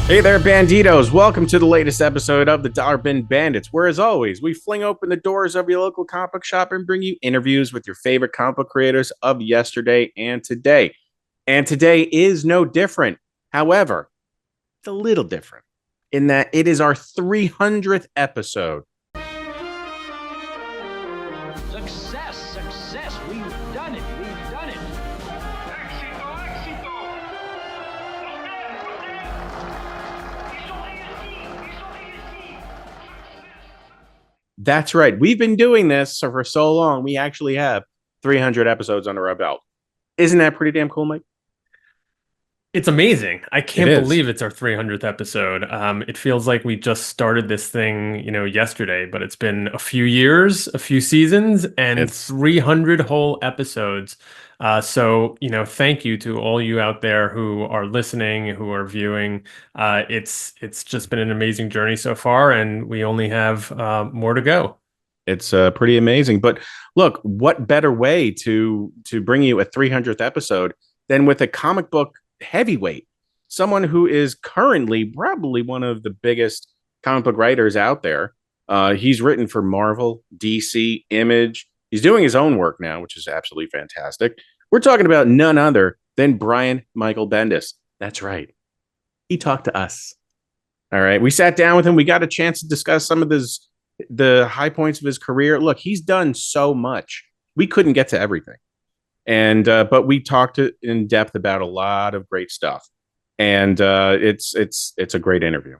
Hey there, Banditos. Welcome to the latest episode of the Dollar Bin Bandits, where, as always, we fling open the doors of your local comic book shop and bring you interviews with your favorite comic book creators of yesterday and today. And today is no different. However, it's a little different in that it is our 300th episode. Success. We've done it. Éxito. That's right. We've been doing this for so long, we actually have 300 episodes under our belt. Isn't that pretty damn cool, Mike? It's amazing. I can't It is. believe it's our 300th episode. It feels like we just started this thing, yesterday, but it's been a few years, a few seasons, and It's 300 whole episodes. So, thank you to all you out there who are listening, who are viewing. It's just been an amazing journey so far, and we only have more to go. It's pretty amazing. But look, what better way to bring you a 300th episode than with a comic book heavyweight, someone who is currently probably one of the biggest comic book writers out there. He's written for Marvel, DC, Image. He's doing his own work now, which is absolutely fantastic. We're talking about none other than Brian Michael Bendis. That's right. He talked to us. All right. We sat down with him. We got a chance to discuss some of the high points of his career. Look, he's done so much. We couldn't get to everything. And but we talked in depth about a lot of great stuff. And it's a great interview.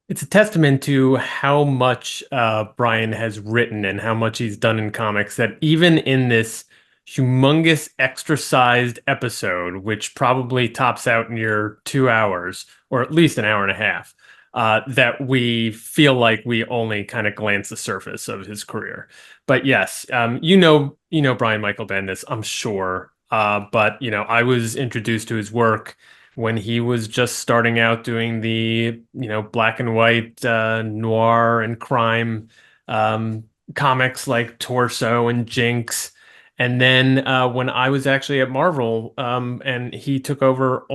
It's a testament to how much Brian has written and how much he's done in comics that even in this humongous extra-sized episode, which probably tops out near 2 hours, or at least an hour and a half, that we feel like we only kind of glance the surface of his career. But yes, Brian Michael Bendis, I'm sure. But I was introduced to his work when he was just starting out doing the black and white noir and crime comics like Torso and Jinx. And then when I was actually at Marvel and he took over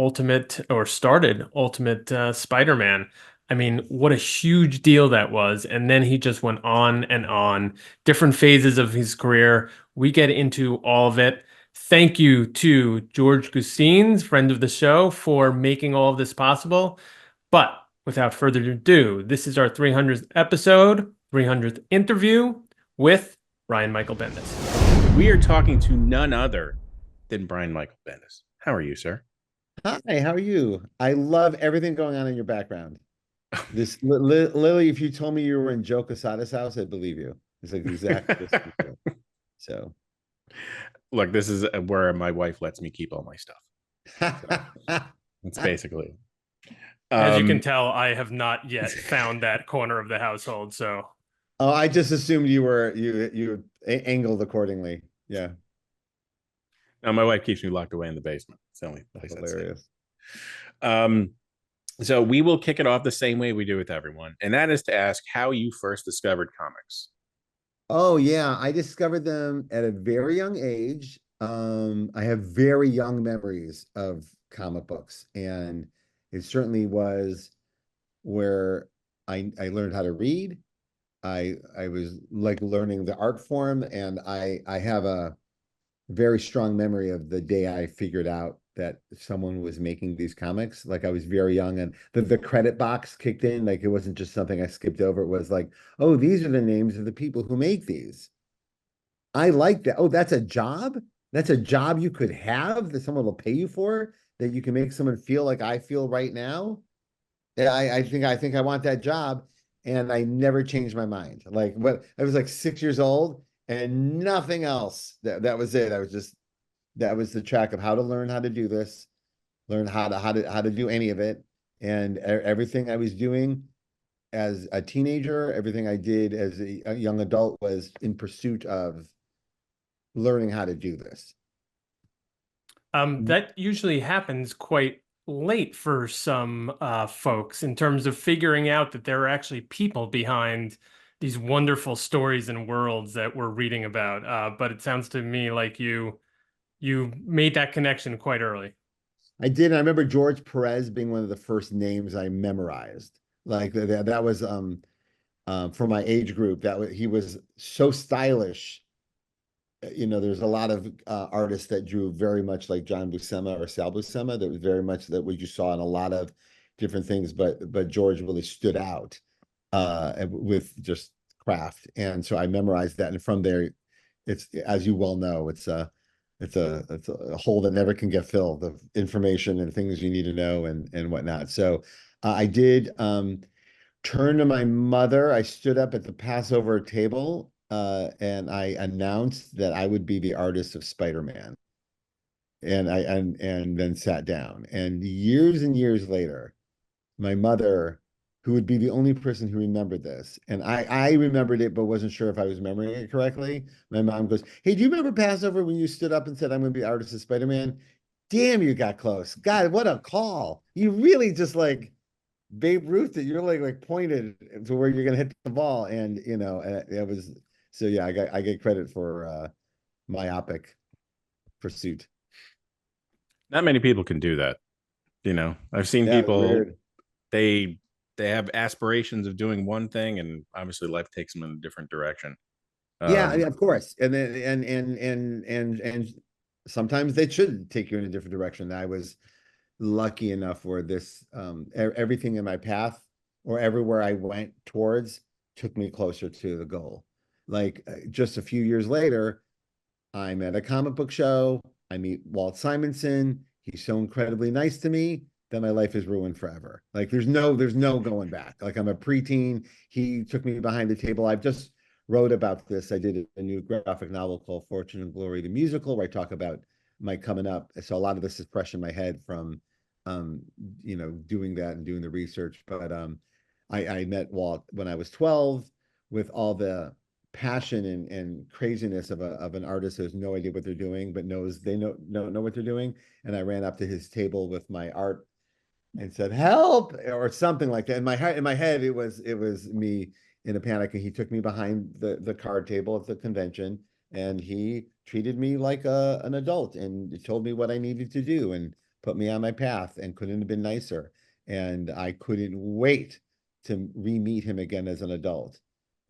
started Ultimate Spider-Man. I mean, what a huge deal that was. And then he just went on and on, different phases of his career. We get into all of it. Thank you to George Gustines, friend of the show, for making all of this possible. But without further ado, this is our 300th episode, 300th interview with Brian Michael Bendis. We are talking to none other than Brian Michael Bendis. How are you, sir? Hi, how are you? I love everything going on in your background. This Lily, if you told me you were in Joe Quesada's house, I'd believe you. It's like exactly this. So, look, this is where my wife lets me keep all my stuff. So, that's basically it. As you can tell, I have not yet found that corner of the household. So, oh, I just assumed you angled accordingly. Yeah. No, my wife keeps me locked away in the basement. It's the only place that's hilarious. So we will kick it off the same way we do with everyone, and that is to ask how you first discovered comics. Oh yeah, I discovered them at a very young age. I have very young memories of comic books, and it certainly was where I learned how to read. I was like learning the art form, and I have a very strong memory of the day I figured out that someone was making these comics. Like I was very young, and the credit box kicked in. Like it wasn't just something I skipped over. It was like, oh, these are the names of the people who make these. I like that. Oh, that's a job. That's a job you could have that someone will pay you for, that you can make someone feel like I feel right now. Yeah, I think I want that job. And I never changed my mind. Like what I was like 6 years old and nothing else. That was it. That was the track of how to learn how to do this, learn how to do any of it. And everything I was doing as a teenager, everything I did as a young adult was in pursuit of learning how to do this. that usually happens quite late for some folks in terms of figuring out that there are actually people behind these wonderful stories and worlds that we're reading about. But it sounds to me like you made that connection quite early. I did. I remember George Perez being one of the first names I memorized. Like that was for my age group. He was so stylish. There's a lot of artists that drew very much like John Buscema or Sal Buscema. That was very much that what you saw in a lot of different things, but George really stood out with just craft, and so I memorized that. And from there, it's, as you well know, it's a hole that never can get filled of information and things you need to know and whatnot. So I did turn to my mother. I stood up at the Passover table and I announced that I would be the artist of Spider-Man. And then sat down. And years later, my mother, who would be the only person who remembered this, and I remembered it, but wasn't sure if I was remembering it correctly. My mom goes, "Hey, do you remember Passover when you stood up and said, I'm going to be artist of Spider-Man? Damn, you got close. God, what a call. You really just like Babe Ruth that you're like pointed to where you're going to hit the ball." And, it was, so yeah, I get credit for myopic pursuit. Not many people can do that. I've seen Yeah, it was people, weird. they they have aspirations of doing one thing, and obviously life takes them in a different direction. Yeah, I mean, Um, of course. And then and sometimes they should take you in a different direction. I was lucky enough where this everything in my path or everywhere I went towards took me closer to the goal. Like just a few years later, I'm at a comic book show. I meet Walt Simonson. He's so incredibly nice to me that my life is ruined forever. Like there's no going back. Like I'm a preteen. He took me behind the table. I've just wrote about this. I did a new graphic novel called Fortune and Glory, the musical, where I talk about my coming up. So a lot of this is fresh in my head from um, doing that and doing the research. But I met Walt when I was 12 with all the passion and craziness of an artist who has no idea what they're doing, but knows they know what they're doing. And I ran up to his table with my art and said, "Help," or something like that. In my head, it was me in a panic. And he took me behind the card table at the convention, and he treated me like an adult and told me what I needed to do and put me on my path, and couldn't have been nicer. And I couldn't wait to re-meet him again as an adult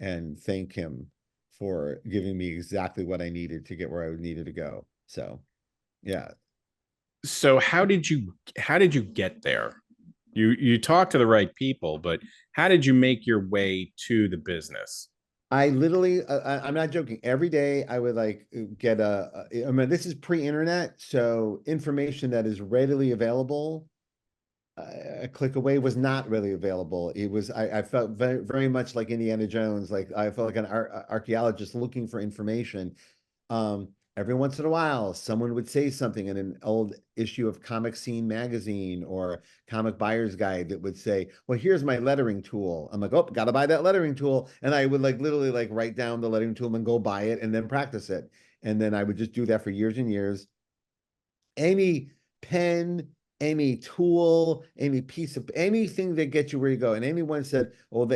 and thank him for giving me exactly what I needed to get where I needed to go. So yeah. so how did you get there? You talk to the right people, but how did you make your way to the business? I literally, I'm not joking. Every day I would like get I mean, this is pre-internet, so information that is readily available, a click away was not really available. I felt very much like Indiana Jones. Like I felt like an archaeologist looking for information. Every once in a while, someone would say something in an old issue of Comic Scene magazine or Comic Buyer's Guide that would say, "Well, here's my lettering tool." I'm like, "Oh, gotta buy that lettering tool." And I would like literally like write down the lettering tool and go buy it and then practice it. And then I would just do that for years and years. Any pen, any tool, any piece of anything that gets you where you go. And anyone said, "Oh,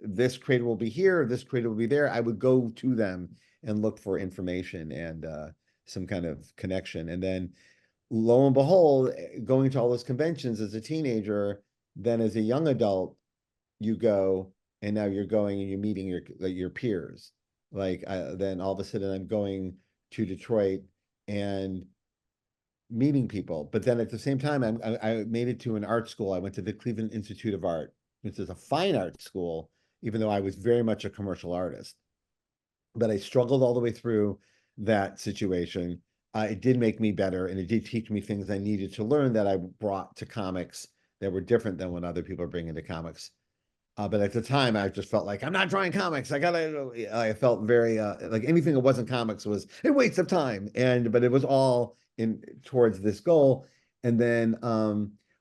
this creator will be here, this creator will be there," I would go to them and look for information and some kind of connection. And then lo and behold, going to all those conventions as a teenager, then as a young adult, you go and now you're going and you're meeting your peers. Like then all of a sudden I'm going to Detroit and meeting people. But then at the same time, I made it to an art school. I went to the Cleveland Institute of Art, which is a fine art school, even though I was very much a commercial artist. But I struggled all the way through that situation. It did make me better, and it did teach me things I needed to learn that I brought to comics that were different than what other people are bringing to comics. But at the time, I just felt like I'm not drawing comics. I felt very like anything that wasn't comics was a waste of time. But it was all in towards this goal. And then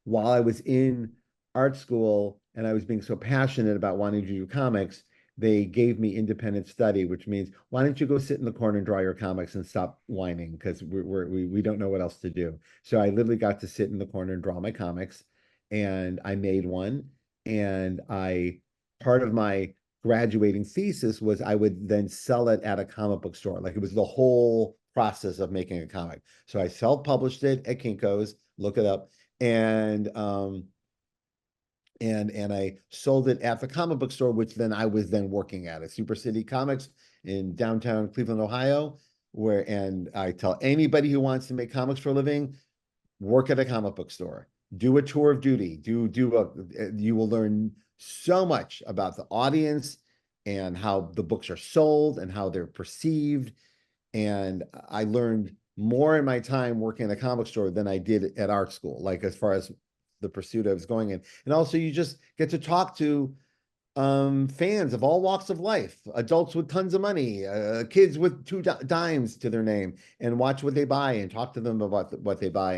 while I was in art school and I was being so passionate about wanting to do comics, they gave me independent study, which means why don't you go sit in the corner and draw your comics and stop whining because we don't know what else to do. So I literally got to sit in the corner and draw my comics, and I made one and I part of my graduating thesis was I would then sell it at a comic book store. Like it was the whole process of making a comic. So I self-published it at Kinko's. look it up. And I sold it at the comic book store, which then I was then working at Super City Comics in downtown Cleveland, Ohio, and I tell anybody who wants to make comics for a living, work at a comic book store, do a tour of duty, you will learn so much about the audience and how the books are sold and how they're perceived. And I learned more in my time working in a comic store than I did at art school, like as far as the pursuit I was going in. And also you just get to talk to fans of all walks of life, adults with tons of money, kids with two dimes to their name, and watch what they buy and talk to them about what they buy.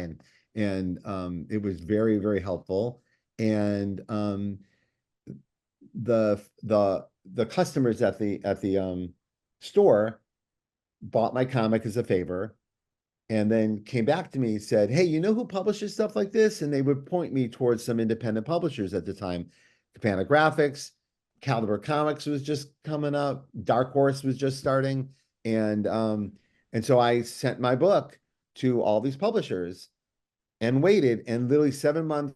And it was very, very helpful. And the customers at the store bought my comic as a favor, and then came back to me and said, hey, you know who publishes stuff like this? And they would point me towards some independent publishers at the time. Graphics, Caliber Comics was just coming up, Dark Horse was just starting. And so I sent my book to all these publishers and waited, and literally 7 months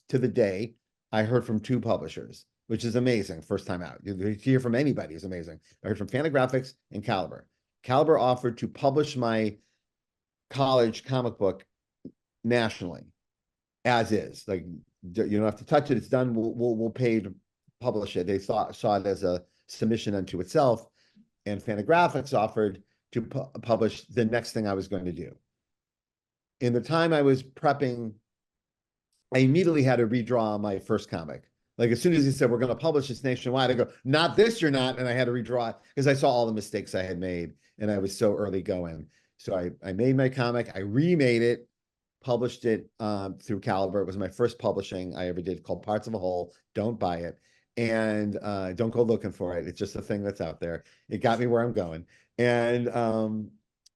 to the day, I heard from 2 publishers, which is amazing. First time out. You hear from anybody is amazing. I heard from Fantagraphics and Caliber. Caliber offered to publish my college comic book nationally, as is. Like, you don't have to touch it. It's done. We'll pay to publish it. They saw it as a submission unto itself. And Fantagraphics offered to publish the next thing I was going to do. In the time I was prepping, I immediately had to redraw my first comic. Like, as soon as he said, we're going to publish this nationwide, I go, not this, you're not. And I had to redraw it because I saw all the mistakes I had made and I was so early going. So I made my comic, I remade it, published it through Caliber. It was my first publishing I ever did, called Parts of a Whole. Don't buy it. And don't go looking for it. It's just a thing that's out there. It got me where I'm going. And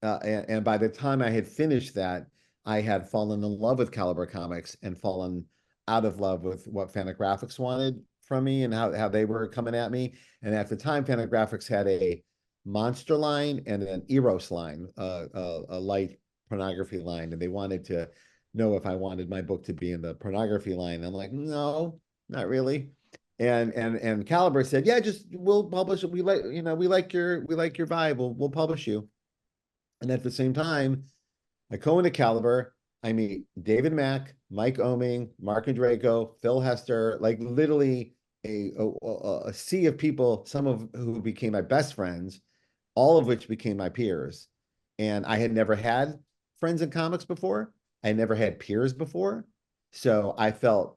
by the time I had finished that, I had fallen in love with Caliber Comics and fallen out of love with what Fantagraphics wanted from me and how they were coming at me. And at the time, Fantagraphics had a monster line and an Eros line, a light pornography line, and they wanted to know if I wanted my book to be in the pornography line. I'm like, no, not really. And Caliber said, yeah, just we'll publish it. We like your vibe. We'll publish you. And at the same time, I go into Caliber. I meet David Mack, Mike Oeming, Mark Draco, Phil Hester, like literally a sea of people, some of who became my best friends, all of which became my peers. And I had never had friends in comics before. I never had peers before. So I felt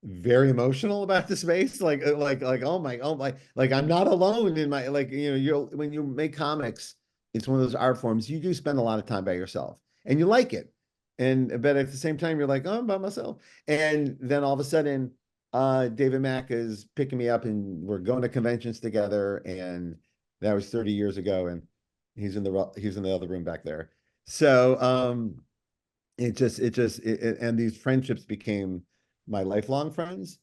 very emotional about the space. Like, oh my, like I'm not alone in my, like, when you make comics, it's one of those art forms, you do spend a lot of time by yourself and you like it. But at the same time, you're like, oh, I'm by myself. And then all of a sudden, David Mack is picking me up and we're going to conventions together. And that was 30 years ago. And he's in the other room back there. So and these friendships became my lifelong friends.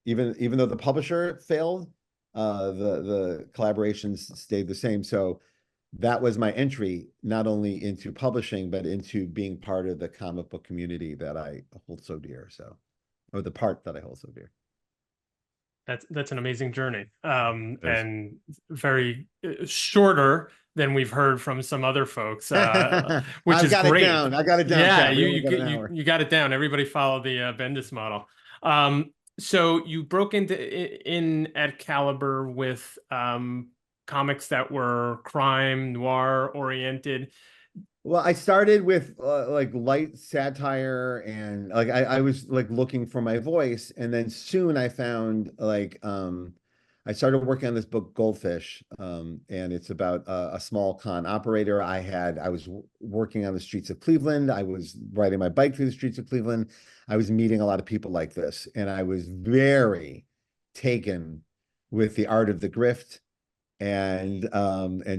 Even though the publisher failed, the collaborations stayed the same. So that was my entry, not only into publishing, but into being part of the comic book community that I hold so dear. Or the part that I hold so dear. That's an amazing journey, and very shorter than we've heard from some other folks, which I've is got great. It down. I got it down. Yeah, Pat. you got it down. Everybody follow the Bendis model. So you broke in at Caliber with comics that were crime noir oriented. Well, I started with like light satire and like I was like looking for my voice, and then soon I found like I started working on this book Goldfish, and it's about a small con operator. I was working on the streets of Cleveland. I was riding my bike through the streets of Cleveland. I was meeting a lot of people like this, and I was very taken with the art of the grift and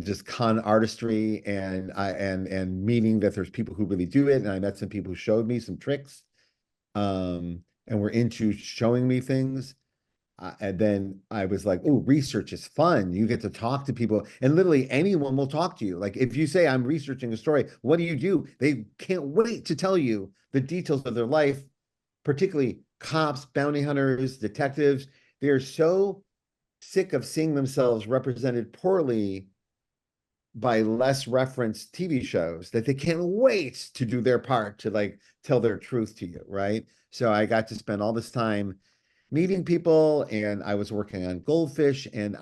just con artistry and meaning that there's people who really do it. And I met some people who showed me some tricks and were into showing me things. And then I was like, oh, research is fun. You get to talk to people, and literally anyone will talk to you. Like if you say, I'm researching a story, what do? They can't wait to tell you the details of their life, particularly cops, bounty hunters, detectives. They're so sick of seeing themselves represented poorly by less referenced TV shows that they can't wait to do their part to like tell their truth to you, right? So I got to spend all this time meeting people, and I was working on Goldfish, and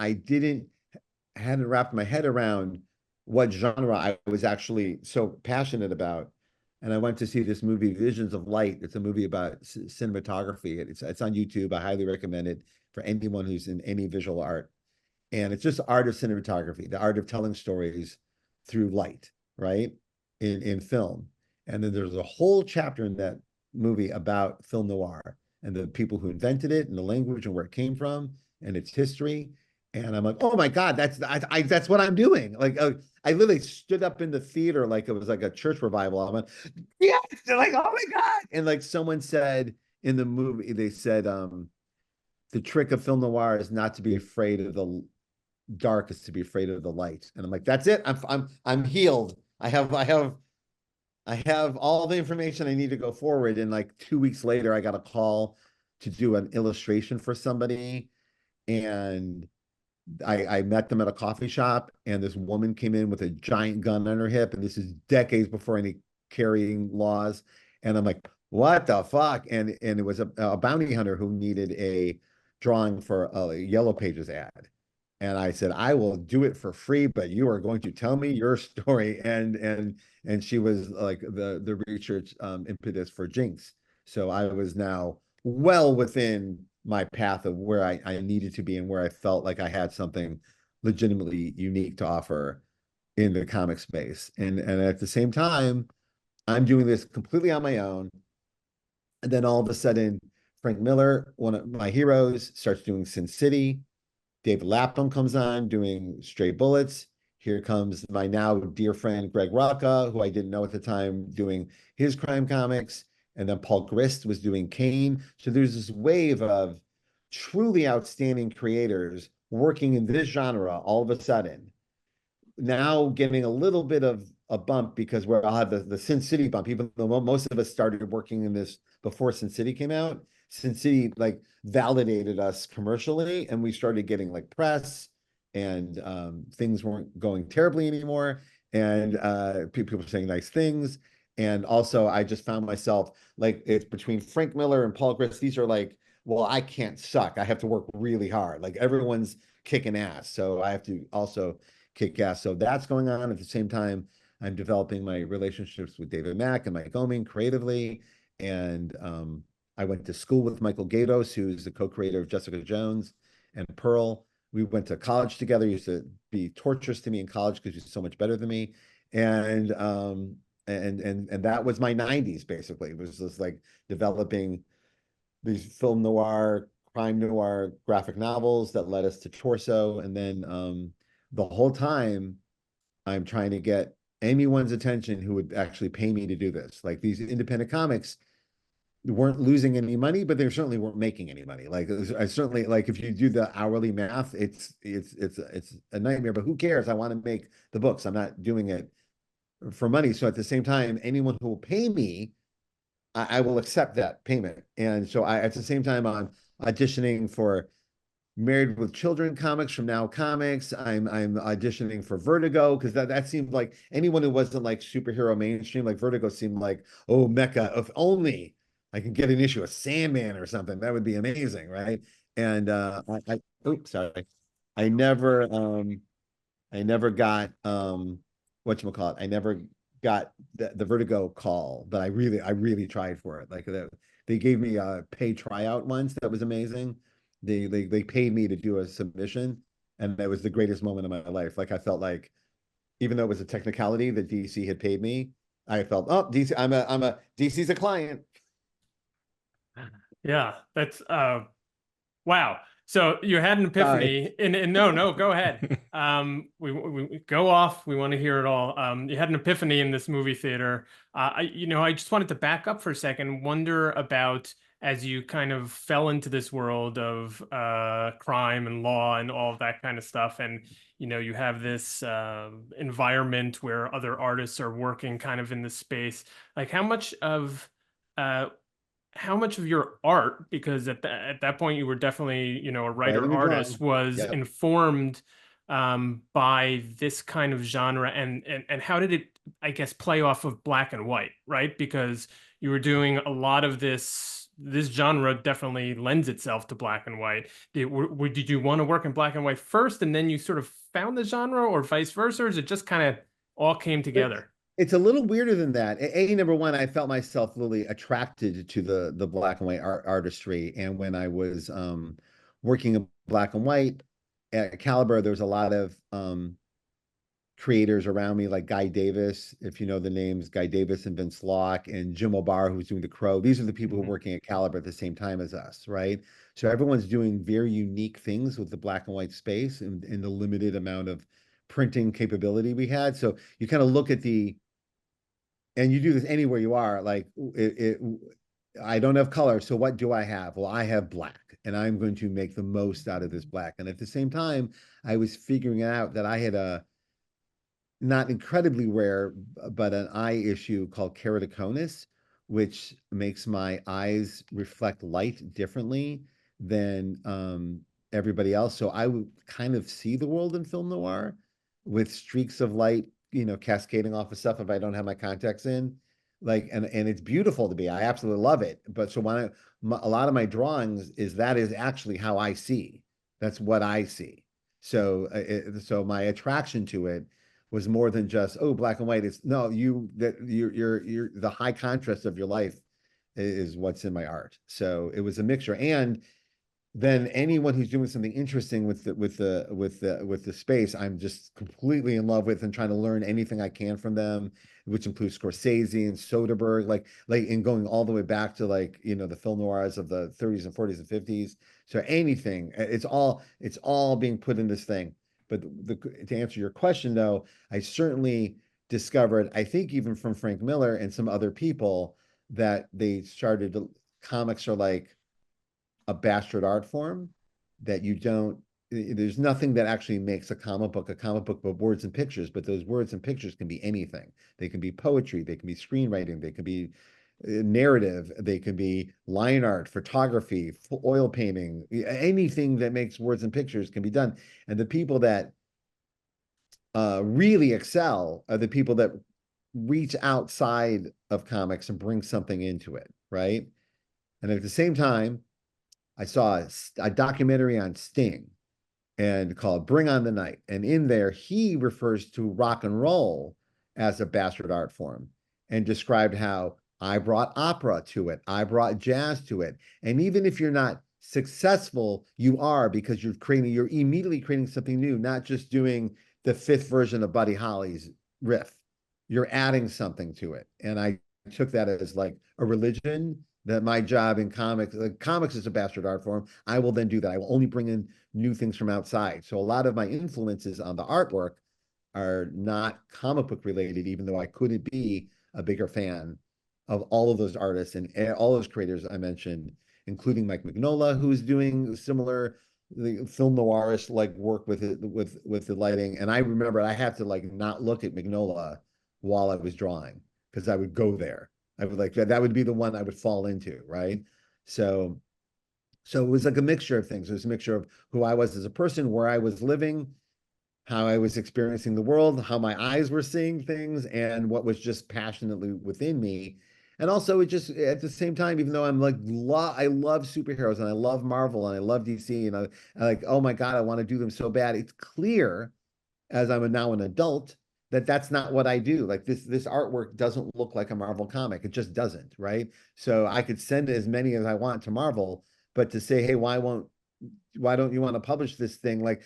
hadn't wrapped my head around what genre I was actually so passionate about. And I went to see this movie, Visions of Light. It's a movie about cinematography. It's on YouTube. I highly recommend it for anyone who's in any visual art. And it's just art of cinematography, the art of telling stories through light, right? In film. And then there's a whole chapter in that movie about film noir and the people who invented it and the language and where it came from and its history. And I'm like, oh my God, that's what I'm doing. Like I literally stood up in the theater like it was like a church revival. I went, yeah, they're like, oh my God. And like someone said in the movie, they said the trick of film noir is not to be afraid of the dark, is to be afraid of the light. And I'm like, that's it. I'm healed. I have all the information I need to go forward. And like 2 weeks later, I got a call to do an illustration for somebody. And I met them at a coffee shop, and this woman came in with a giant gun on her hip. And this is decades before any carrying laws. And I'm like, what the fuck? And it was a bounty hunter who needed a drawing for a Yellow Pages ad. And I said, I will do it for free, but you are going to tell me your story. And she was like the research impetus for Jinx. So I was now well within my path of where I needed to be and where I felt like I had something legitimately unique to offer in the comic space. And at the same time, I'm doing this completely on my own. And then all of a sudden, Frank Miller, one of my heroes, starts doing Sin City. David Lapham comes on doing Stray Bullets. Here comes my now dear friend Greg Rucka, who I didn't know at the time, doing his crime comics. And then Paul Grist was doing Kane. So there's this wave of truly outstanding creators working in this genre all of a sudden. Now getting a little bit of a bump because where I'll have the Sin City bump, even though most of us started working in this before Sin City came out. Sin City like validated us commercially, and we started getting like press, and things weren't going terribly anymore, and people were saying nice things. And also I just found myself like, it's between Frank Miller and Paul Grist. These are like, well, I can't suck. I have to work really hard. Like everyone's kicking ass, so I have to also kick ass. So that's going on at the same time. I'm developing my relationships with David Mack and Mike Oeming creatively. And I went to school with Michael Gaydos, who's the co-creator of Jessica Jones and Pearl. We went to college together. He used to be torturous to me in college because he's so much better than me. And that was my 90s basically. It was just like developing these film noir, crime noir graphic novels that led us to Torso. And then the whole time I'm trying to get anyone's attention who would actually pay me to do this. Like these independent comics weren't losing any money, but they certainly weren't making any money. Like I certainly, like if you do the hourly math, it's a nightmare. But who cares? I want to make the books. I'm not doing it for money. So at the same time, anyone who will pay me, I will accept that payment. And so at the same time, I'm auditioning for Married with Children comics from Now Comics. I'm auditioning for Vertigo because that seemed like anyone who wasn't like superhero mainstream, like Vertigo seemed like, oh, Mecca. If only I can get an issue of Sandman or something, that would be amazing, right? And oops, sorry, I never I never got whatchamacallit. I never got the Vertigo call, but I really tried for it. Like they gave me a pay tryout once. That was amazing. They paid me to do a submission, and that was the greatest moment of my life. Like I felt like, even though it was a technicality that DC had paid me, I felt, oh, DC, I'm a DC's a client. Yeah, that's wow. So you had an epiphany, and no, go ahead. We go off. We want to hear it all. You had an epiphany in this movie theater. I just wanted to back up for a second, wonder about as you kind of fell into this world of crime and law and all of that kind of stuff. And, you know, you have this environment where other artists are working kind of in this space. Like uh, how much of your art, because at that point you were definitely, you know, a writer Writing and artist, drawing. was Yep. informed by this kind of genre, and how did it, I guess, play off of black and white, right? Because you were doing a lot of this genre definitely lends itself to black and white. Did you want to work in black and white first and then you sort of found the genre, or vice versa, or is it just kind of all came together? It's a little weirder than that. Number one, I felt myself really attracted to the black and white artistry. And when I was working in black and white at Caliber, there was a lot of creators around me, like Guy Davis, if you know the names, Guy Davis and Vince Locke, and Jim O'Barr, who's doing The Crow. These are the people who are working at Caliber at the same time as us, right? So everyone's doing very unique things with the black and white space and the limited amount of printing capability we had. So you kind of look at and you do this anywhere you are, like I don't have color, so what do I have? Well, I have black, and I'm going to make the most out of this black. And at the same time, I was figuring out that I had a not incredibly rare, but an eye issue called keratoconus, which makes my eyes reflect light differently than everybody else. So I would kind of see the world in film noir with streaks of light, you know, cascading off of stuff if I don't have my contacts in. Like, and it's beautiful to be. I absolutely love it. But so a lot of my drawings that is actually how I see. That's what I see. So, so my attraction to it was more than just, oh, black and white. It's no, you're the high contrast of your life is what's in my art. So it was a mixture. And then anyone who's doing something interesting with the space, I'm just completely in love with and trying to learn anything I can from them, which includes Scorsese and Soderbergh, like and going all the way back to, like, you know, the film noirs of the 30s and 40s and 50s. So anything, it's all being put in this thing. But to answer your question, though, I certainly discovered, I think even from Frank Miller and some other people, that comics are like a bastard art form, that there's nothing that actually makes a comic book of words and pictures, but those words and pictures can be anything. They can be poetry, they can be screenwriting, they can be narrative, they can be line art, photography, oil painting, anything that makes words and pictures can be done. And the people that really excel are the people that reach outside of comics and bring something into it, right? And at the same time, I saw a documentary on Sting and called Bring on the Night. And in there, he refers to rock and roll as a bastard art form and described how I brought opera to it. I brought jazz to it. And even if you're not successful, you are, because you're immediately creating something new, not just doing the fifth version of Buddy Holly's riff. You're adding something to it. And I took that as like a religion, that my job in comics is a bastard art form. I will then do that. I will only bring in new things from outside. So a lot of my influences on the artwork are not comic book related, even though I couldn't be a bigger fan of all of those artists and all those creators I mentioned, including Mike Mignola, who's doing similar film noirish like work with it, with the lighting. And I remember I had to like not look at Mignola while I was drawing, because I would go there. I would like that would be the one I would fall into, right? So it was like a mixture of things. It was a mixture of who I was as a person, where I was living, how I was experiencing the world, how my eyes were seeing things, and what was just passionately within me. And also, it just at the same time, even though I'm like, I love superheroes and I love Marvel and I love DC and I like, oh my God, I want to do them so bad. It's clear, as I'm now an adult, that that's not what I do. Like this artwork doesn't look like a Marvel comic. It just doesn't, right? So I could send as many as I want to Marvel, but to say, hey, why don't you want to publish this thing? Like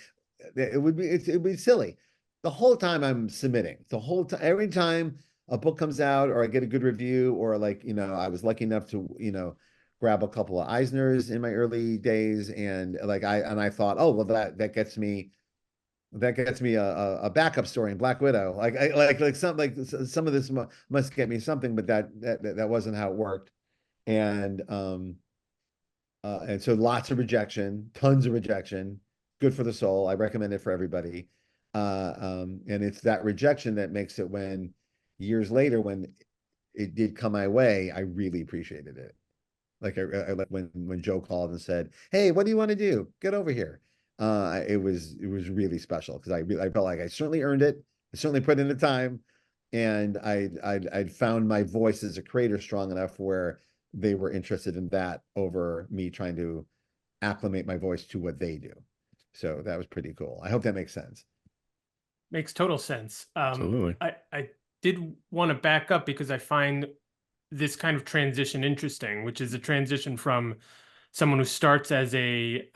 it'd be silly. The whole time I'm submitting, the whole time, every time a book comes out or I get a good review, or like, you know, I was lucky enough to, you know, grab a couple of Eisners in my early days. And like, I thought, oh, well, that gets me a backup story in Black Widow. Some of this must get me something, but that wasn't how it worked. And And so lots of rejection, tons of rejection. Good for the soul. I recommend it for everybody. And it's that rejection that makes it when years later, when it did come my way, I really appreciated it. Like like when Joe called and said, "Hey, what do you want to do? Get over here." It was really special because I felt like I certainly earned it. I certainly put in the time, and I'd found my voice as a creator strong enough where they were interested in that over me trying to acclimate my voice to what they do. So that was pretty cool. I hope that makes sense. Makes total sense. Absolutely. I did want to back up because I find this kind of transition interesting, which is a transition from someone who starts as a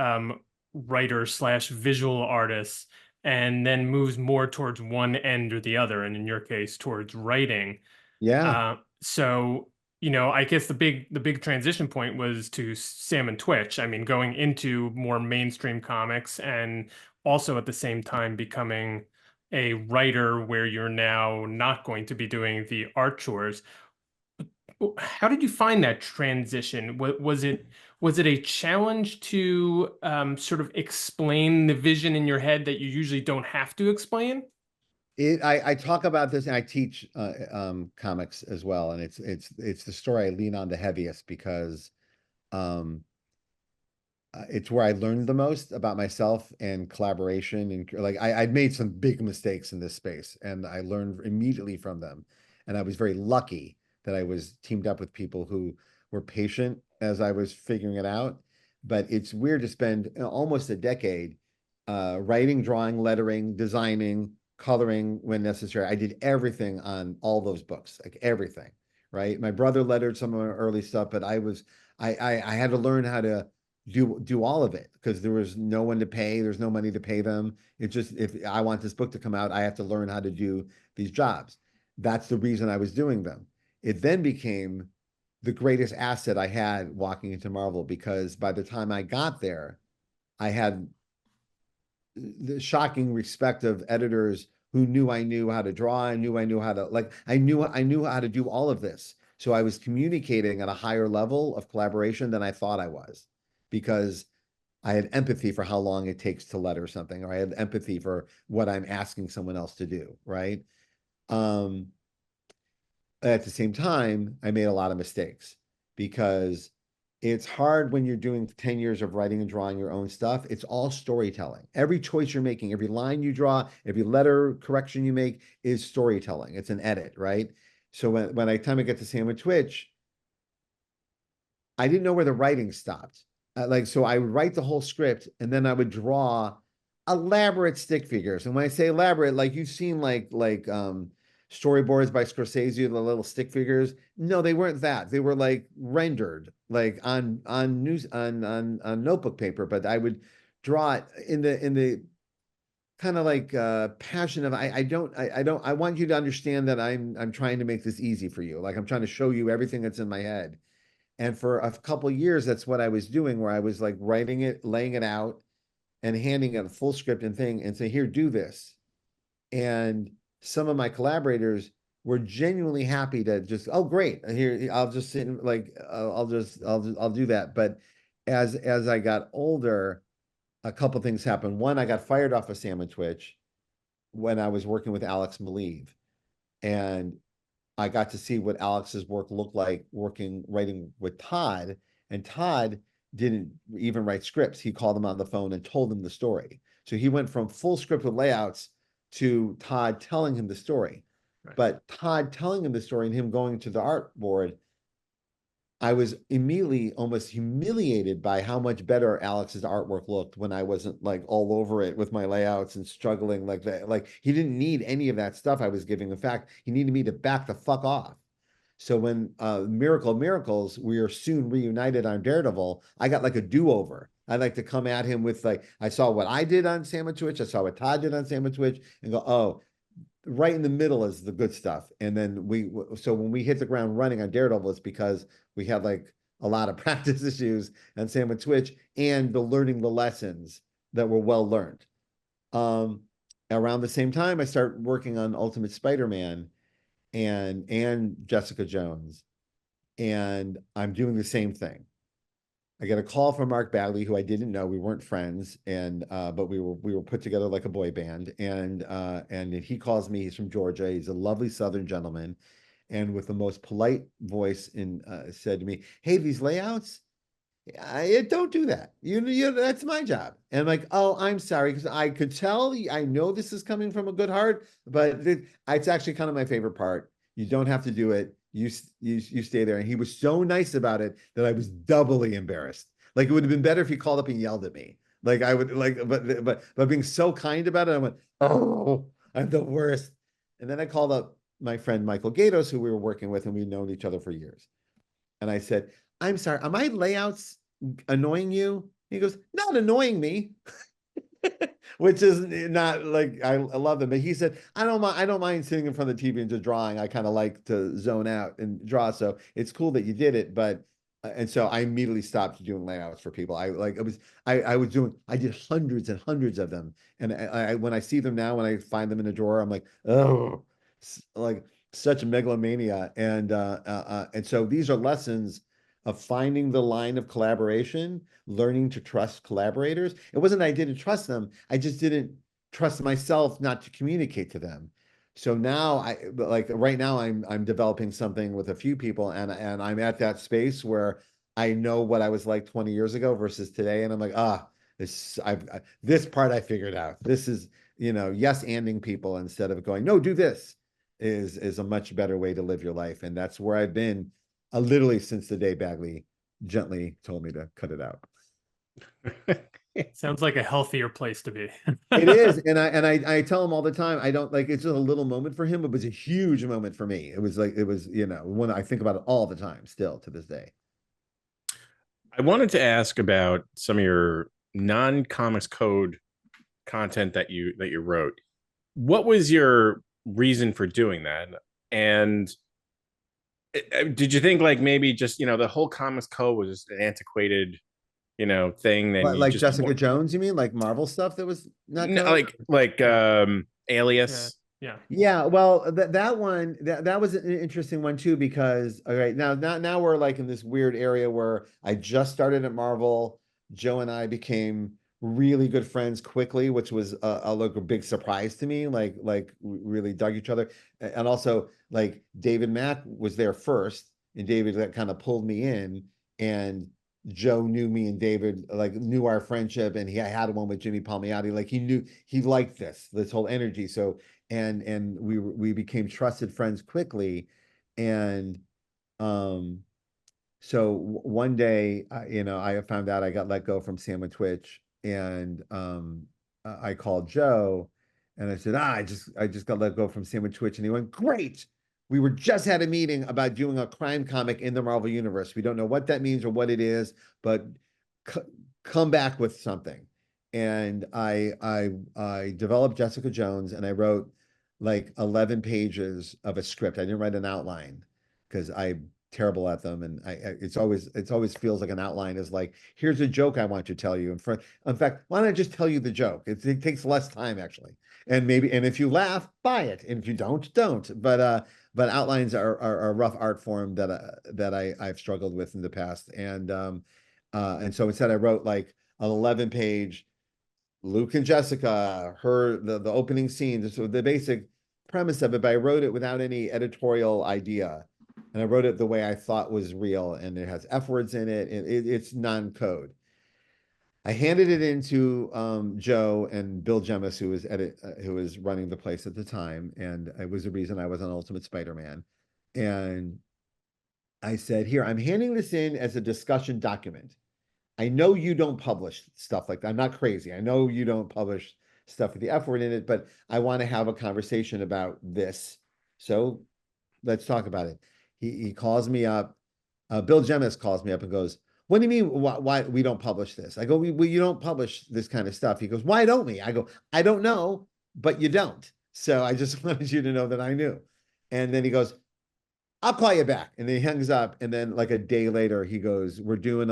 writer slash visual artist and then moves more towards one end or the other, and in your case, towards writing. Yeah. So, I guess the big transition point was to Sam and Twitch. I mean, going into more mainstream comics and also at the same time becoming a writer where you're now not going to be doing the art chores. How did you find that transition? Was it a challenge to sort of explain the vision in your head that you usually don't have to explain? I talk about this and I teach comics as well, and it's the story I lean on the heaviest because um, it's where I learned the most about myself and collaboration, and like I'd made some big mistakes in this space and I learned immediately from them, and I was very lucky that I was teamed up with people who were patient as I was figuring it out. But it's weird to spend almost a decade writing, drawing, lettering, designing, coloring when necessary. I did everything on all those books, like everything, right? My brother lettered some of my early stuff, but I had to learn how to do all of it because there was no one to pay. There's no money to pay them. It's just if I want this book to come out, I have to learn how to do these jobs. That's the reason I was doing them. It then became the greatest asset I had walking into Marvel because by the time I got there, I had the shocking respect of editors who knew I knew how to draw. I knew I knew how to like I knew how to do all of this. So I was communicating at a higher level of collaboration than I thought I was because I had empathy for how long it takes to letter something, or I had empathy for what I'm asking someone else to do, right? Um, at the same time, I made a lot of mistakes because it's hard when you're doing 10 years of writing and drawing your own stuff. It's all storytelling. Every choice you're making, every line you draw, every letter correction you make is storytelling. It's an edit, right? So when I time I get to Sam and Twitch, I didn't know where the writing stopped. So I would write the whole script and then I would draw elaborate stick figures. And when I say elaborate, like you've seen storyboards by Scorsese, the little stick figures. No, they weren't that. They were like rendered like on news on notebook paper, but I would draw it in the kind of like passion of I want you to understand that I'm trying to make this easy for you. Like I'm trying to show you everything that's in my head. And for a couple of years, that's what I was doing, where I was like writing it, laying it out, and handing it a full script and thing, and say, "Here, do this." And some of my collaborators were genuinely happy to just, "Oh, great! Here, I'll just sit and like, I'll do that." But as I got older, a couple things happened. One, I got fired off of Sam and Twitch when I was working with Alex Maleev, and I got to see what Alex's work looked like writing with Todd. And Todd didn't even write scripts. He called him on the phone and told him the story. So he went from full script with layouts to Todd telling him the story. Right. But Todd telling him the story and him going to the art board, I was immediately almost humiliated by how much better Alex's artwork looked when I wasn't like all over it with my layouts and struggling like that. Like he didn't need any of that stuff I was giving. In fact, he needed me to back the fuck off. So when Miracle Miracles, we are soon reunited on Daredevil, I got like a do-over. I like to come at him with like, I saw what I did on Sam and Twitch, I saw what Todd did on Sam and Twitch, and go, oh, right in the middle is the good stuff. And then so when we hit the ground running on Daredevil, it's because we had like a lot of practice issues on Sam and Twitch and the learning the lessons that were well learned. Around the same time, I start working on Ultimate Spider-Man and Jessica Jones, and I'm doing the same thing. I get a call from Mark Bagley, who I didn't know. We weren't friends, and but we were put together like a boy band. And he calls me. He's from Georgia. He's a lovely Southern gentleman, and with the most polite voice, said to me, "Hey, these layouts, I don't do that. That's my job." And I'm like, "Oh, I'm sorry," because I could tell. I know this is coming from a good heart, but it's actually kind of my favorite part. You don't have to do it. You stay there. And he was so nice about it that I was doubly embarrassed. Like it would have been better if he called up and yelled at me. Like I would like, but being so kind about it, I went, "Oh, I'm the worst." And then I called up my friend Michael Gatos, who we were working with, and we've known each other for years. And I said, "I'm sorry, are my layouts annoying you?" He goes, "Not annoying me." Which is not like I love them. But he said, I don't mind sitting in front of the TV and just drawing. I kind of like to zone out and draw. So it's cool that you did it. But and so I immediately stopped doing layouts for people. I did hundreds and hundreds of them. And when I see them now, when I find them in a drawer, I'm like, oh, like such a megalomania. And so these are lessons of finding the line of collaboration, learning to trust collaborators. It wasn't that I didn't trust them, I just didn't trust myself not to communicate to them. So now like right now I'm developing something with a few people, and I'm at that space where I know what I was like 20 years ago versus today, and I'm like, this part I figured out. This is, yes anding people instead of going, no, do this, is a much better way to live your life. And that's where I've been literally since the day Bagley gently told me to cut it out. Sounds like a healthier place to be. It is, and I tell him all the time. I don't like it's just a little moment for him, but it was a huge moment for me. It was like it was, one I think about it all the time, still to this day. I wanted to ask about some of your non-comics code content that you wrote. What was your reason for doing that? And did you think like maybe just, the whole comics code was just an antiquated, thing that But you like just Jessica Jones, you mean like Marvel stuff that was not no, code? like Yeah. Alias? Yeah. Yeah, well, that one that was an interesting one too, because all right, now we're like in this weird area where I just started at Marvel. Joe and I became really good friends quickly, which was like a big surprise to me. Like we really dug each other, and also like David Mack was there first, and David that kind of pulled me in, and Joe knew me and David like knew our friendship, and he had one with Jimmy Palmiotti. Like he knew he liked this whole energy. So and we became trusted friends quickly. And um so one day I found out I got let go from Sam and Twitch, and I called Joe and I said, I just got let go from Sam and Twitch. And he went, great, we were just had a meeting about doing a crime comic in the Marvel universe. We don't know what that means or what it is, but come back with something. And I developed Jessica Jones, and I wrote like 11 pages of a script. I didn't write an outline because I'm terrible at them, and it's always feels like an outline is like, here's a joke I want to tell you. In fact, why don't I just tell you the joke? It takes less time actually, and if you laugh, buy it, and if you don't. But outlines are a rough art form that I've struggled with in the past, and so instead I wrote like an 11-page Luke and Jessica, the opening scene, so the basic premise of it, but I wrote it without any editorial idea. And I wrote it the way I thought was real, and it has F words in it, and it's non-code. I handed it into Joe and Bill Gemma, who was running the place at the time, and it was the reason I was on Ultimate Spider-Man. And I said, here, I'm handing this in as a discussion document. I know you don't publish stuff like that. I'm not crazy. I know you don't publish stuff with the F word in it, but I want to have a conversation about this. So let's talk about it. He calls me up. Bill Jemis calls me up and goes, what do you mean why we don't publish this? I go, you don't publish this kind of stuff. He goes, why don't we? I go, I don't know, but you don't. So I just wanted you to know that I knew. And then he goes, I'll call you back. And then he hangs up. And then like a day later, he goes, we're doing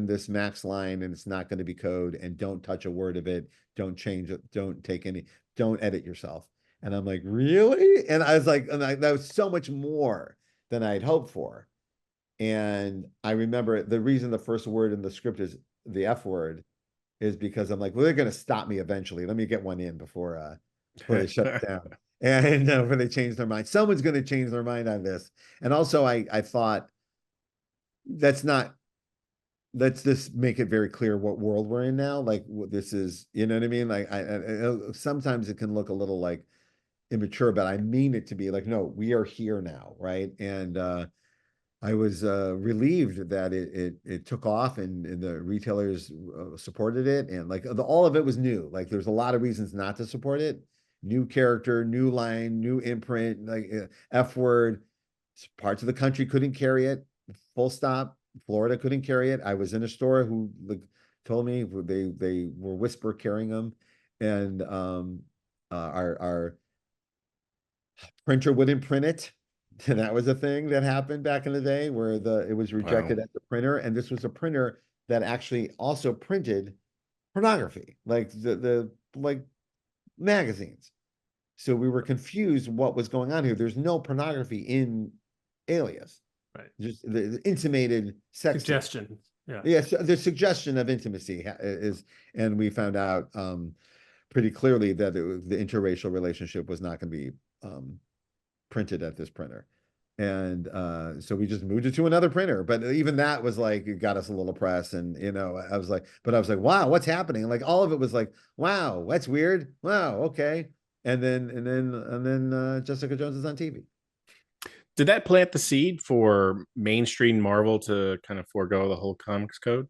this Max line, and it's not going to be code, and don't touch a word of it. Don't change it. Don't edit yourself. And I'm like, really? And I was like, that was so much more than I'd hoped for. And I remember the reason the first word in the script is the F word is because I'm like, well, they're going to stop me eventually. Let me get one in before they shut it down and before they change their mind. Someone's going to change their mind on this. And also, I thought that's not. Let's just make it very clear what world we're in now. Like this is, you know what I mean? Like sometimes it can look a little like immature, but I mean it to be like, no, we are here now, right? And I was relieved that it took off and the retailers supported it, and like all of it was new. Like there's a lot of reasons not to support it. New character, new line, new imprint, like F word. Parts of the country couldn't carry it. Full stop. Florida couldn't carry it. I was in a store who like, told me they were whisper carrying them, and our printer wouldn't print it. And that was a thing that happened back in the day where it was rejected at the printer. And this was a printer that actually also printed pornography, like the like magazines. So we were confused what was going on here. There's no pornography in Alias. Right. Just the intimated sex suggestion. Yeah. Yes, the suggestion of intimacy is, and we found out pretty clearly that the interracial relationship was not going to be printed at this printer. And so we just moved it to another printer. But even that was like, it got us a little press. And, you know, I was like, wow, what's happening? And like, all of it was like, wow, that's weird. Wow, okay. And then Jessica Jones is on TV. Did that plant the seed for mainstream Marvel to kind of forego the whole comics code?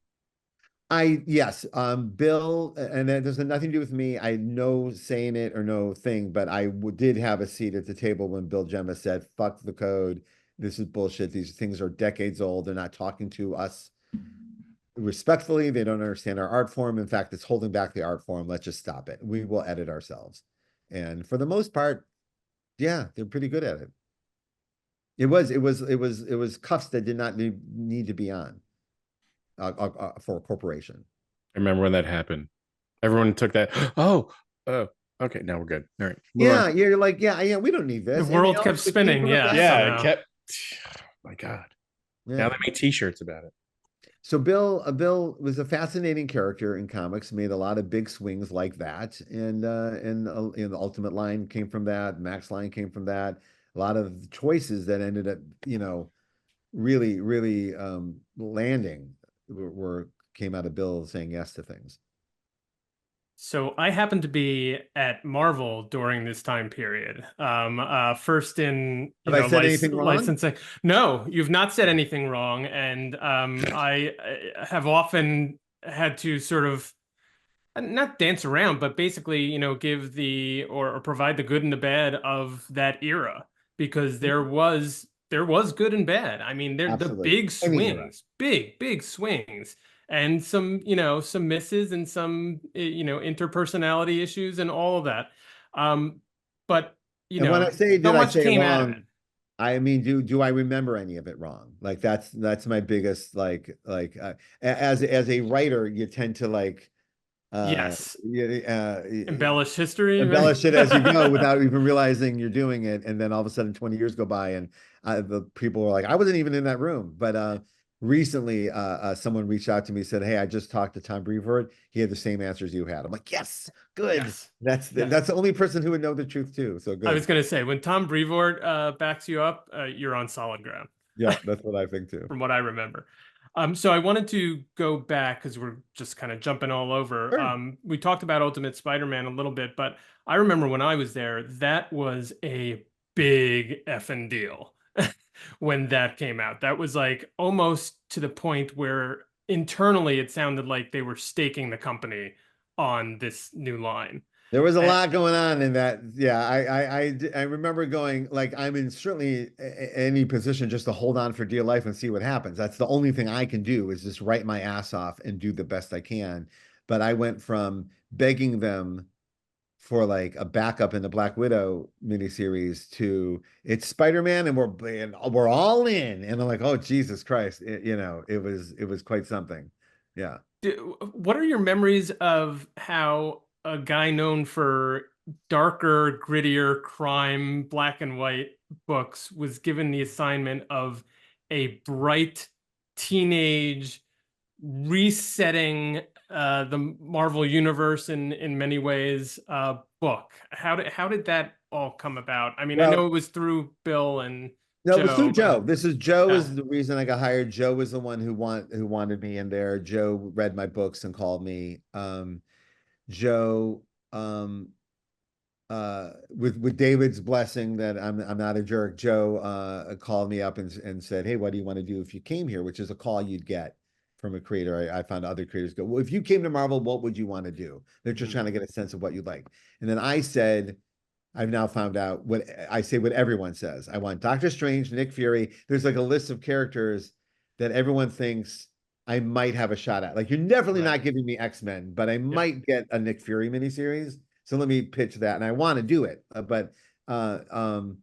Yes, Bill, and that has nothing to do with me. I no saying it or no thing, but I did have a seat at the table when Bill Gemma said, "Fuck the code. This is bullshit. These things are decades old. They're not talking to us respectfully. They don't understand our art form. In fact, it's holding back the art form. Let's just stop it. We will edit ourselves." And for the most part, yeah, they're pretty good at it. It was cuffs that did not need to be on for a corporation. I remember when that happened. Everyone took that. Oh, okay. Now we're good. All right. Yeah, you're like, yeah, we don't need this. The world kept spinning. Yeah, yeah, it kept. Oh my God. Yeah. Now they make T-shirts about it. So Bill was a fascinating character in comics. Made a lot of big swings like that, and the Ultimate line came from that. Max line came from that. A lot of choices that ended up, you know, really landing came out of Bill saying yes to things. So I happened to be at Marvel during this time period. First in Have I said anything wrong? licensing. No, you've not said anything wrong, and I have often had to sort of not dance around, but basically, you know, give the or provide the good and the bad of that era, because there was good and bad. I mean, they're the big swings, big swings. And some, you know, some misses and some, you know, interpersonality issues and all of that. But, you know, when I say, so much came out of it. I mean, do I remember any of it wrong? Like that's my biggest, as a writer, you tend to like, yes, embellish it as you go without even realizing you're doing it. And then all of a sudden 20 years go by and the people are like, I wasn't even in that room. But, recently, someone reached out to me and said, "Hey, I just talked to Tom Brevoort. He had the same answers you had." I'm like, "Yes, good." Yes. That's the only person who would know the truth too. So good. I was going to say, when Tom Brevoort backs you up, you're on solid ground. Yeah, that's what I think too. From what I remember. So I wanted to go back because we're just kind of jumping all over. Sure. We talked about Ultimate Spider-Man a little bit, but I remember when I was there, that was a big effing deal. When that came out, that was like almost to the point where internally it sounded like they were staking the company on this new line. There was a lot going on in that. Yeah, I remember going like, I'm in certainly any position just to hold on for dear life and see what happens. That's the only thing I can do is just write my ass off and do the best I can. But I went from begging them for like a backup in the Black Widow miniseries to it's Spider-Man and we're all in. And I'm like, oh, Jesus Christ. It was quite something. Yeah. What are your memories of how a guy known for darker, grittier crime, black and white books was given the assignment of a bright teenage resetting the Marvel universe in many ways book. How did that all come about? I mean, I know Well, it was through Bill and no, it was through Joe, but Joe. This is Joe yeah. is the reason I got hired. Joe was the one who wanted me in there. Joe read my books and called me. Joe, with David's blessing that I'm not a jerk, Joe called me up and said, "Hey, what do you want to do if you came here?" Which is a call you'd get from a creator. I found other creators go, "Well, if you came to Marvel, what would you want to do?" They're just Mhm. trying to get a sense of what you'd like. And then I said, I've now found out what I say, what everyone says. I want Doctor Strange, Nick Fury. There's like a list of characters that everyone thinks I might have a shot at. Like, you're definitely Right. not giving me X-Men, but I Yeah. might get a Nick Fury miniseries. So let me pitch that. And I want to do it. Uh, um,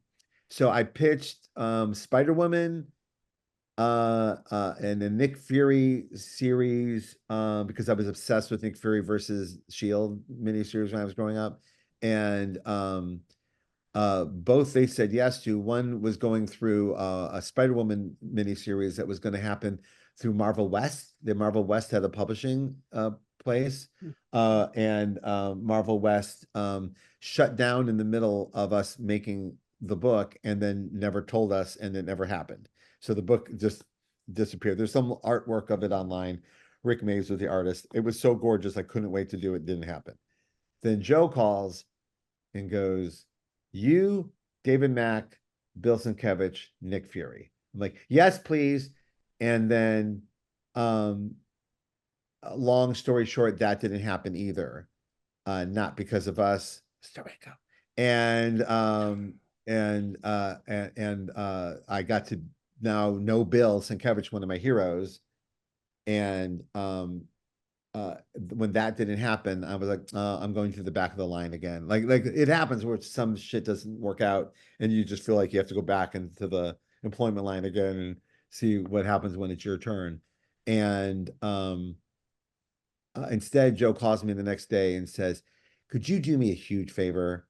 so I pitched Spider-Woman and the Nick Fury series because I was obsessed with Nick Fury versus Shield miniseries when I was growing up. And both they said yes to. One was going through a Spider-Woman miniseries that was going to happen through Marvel West. The Marvel West had a publishing place, and Marvel West shut down in the middle of us making the book, and then never told us, and it never happened. So the book just disappeared. There's some artwork of it online. Rick Mays was the artist. It was so gorgeous, I couldn't wait to do it. It didn't happen. Then Joe calls and goes, "You, David Mack, Bill Sienkiewicz, Nick Fury." I'm like, "Yes, please." And then, um, long story short, that didn't happen either. Not because of us. Story go. And I got to now know Bill Sienkiewicz, one of my heroes. And when that didn't happen, I was like, I'm going to the back of the line again. Like it happens where some shit doesn't work out, and you just feel like you have to go back into the employment line again and see what happens when it's your turn. And instead, Joe calls me the next day and says, "Could you do me a huge favor?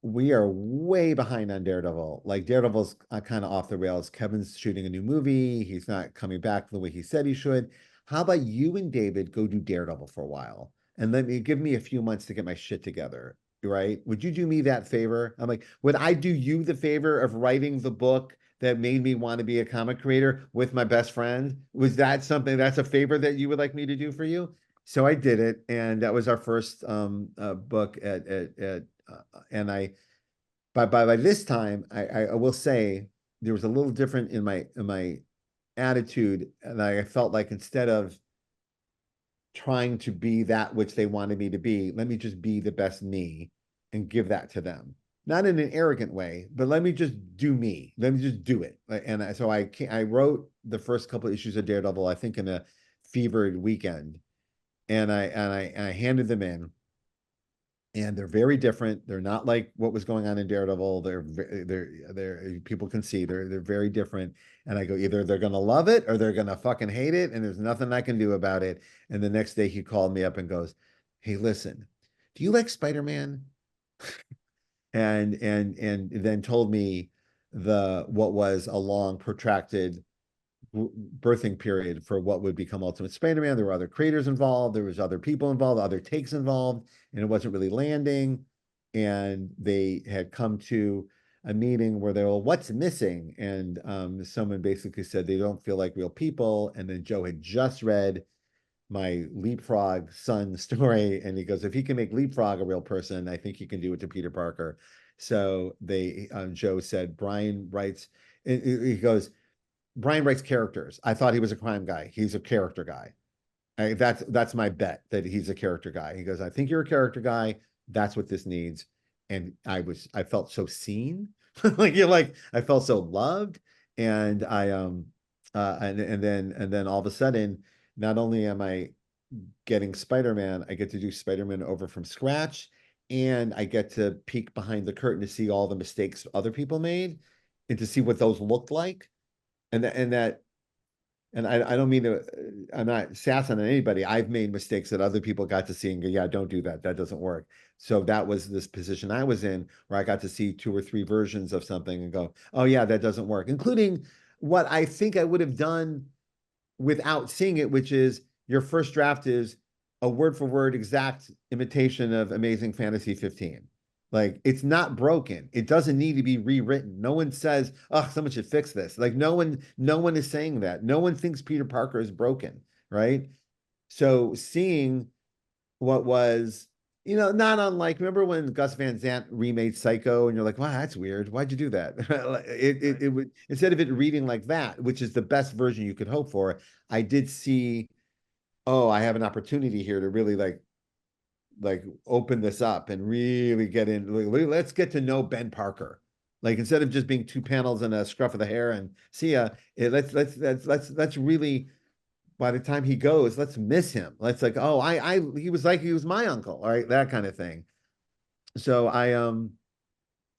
We are way behind on Daredevil. Like, Daredevil's kind of off the rails. Kevin's shooting a new movie. He's not coming back the way he said he should. How about you and David go do Daredevil for a while and let me give me a few months to get my shit together, right? Would you do me that favor?" I'm like, "Would I do you the favor of writing the book that made me want to be a comic creator with my best friend? Was that something that's a favor that you would like me to do for you?" So I did it, and that was our first book and I by this time I will say there was a little different in my attitude, and I felt like instead of trying to be that which they wanted me to be, let me just be the best me and give that to them. Not in an arrogant way, but let me just do me. Let me just do it. So I wrote the first couple of issues of Daredevil, I think in a fevered weekend, and I handed them in, and they're very different. They're not like what was going on in Daredevil. They're people can see they're very different. And I go, either they're gonna love it or they're gonna fucking hate it, and there's nothing I can do about it. And the next day he called me up and goes, "Hey, listen, do you like Spider-Man?" And then told me the what was a long protracted birthing period for what would become Ultimate Spider-Man. There were other creators involved, there was other people involved, other takes involved, and it wasn't really landing. And they had come to a meeting where they were, "What's missing?" And someone basically said they don't feel like real people. And then Joe had just read my Leapfrog son story, and he goes, "If he can make Leapfrog a real person, I think he can do it to Peter Parker." So Joe said, "Brian writes," he goes, "Brian writes characters. I thought he was a crime guy. He's a character guy. That's my bet that he's a character guy." He goes, "I think you're a character guy. That's what this needs." And I felt so seen. Like I felt so loved. And and then all of a sudden, not only am I getting Spider-Man, I get to do Spider-Man over from scratch, and I get to peek behind the curtain to see all the mistakes other people made and to see what those looked like. And I don't mean to, I'm not sassing on anybody. I've made mistakes that other people got to see and go, "Yeah, don't do that. That doesn't work." So that was this position I was in where I got to see two or three versions of something and go, "Oh yeah, that doesn't work," including what I think I would have done without seeing it, which is your first draft is a word for word exact imitation of Amazing Fantasy 15. Like it's not broken. It doesn't need to be rewritten. No one says, "Oh, someone should fix this." Like no one is saying that. No one thinks Peter Parker is broken, right? So seeing what was, not unlike, remember when Gus Van Sant remade Psycho and you're like, wow, that's weird. Why'd you do that? It would, instead of it reading like that, which is the best version you could hope for, I did see, oh, I have an opportunity here to really like open this up and really get in. Let's get to know Ben Parker. Like instead of just being two panels and a scruff of the hair and see ya, let's really, by the time he goes, let's miss him. Let's like, oh, he was my uncle, all right, that kind of thing. So I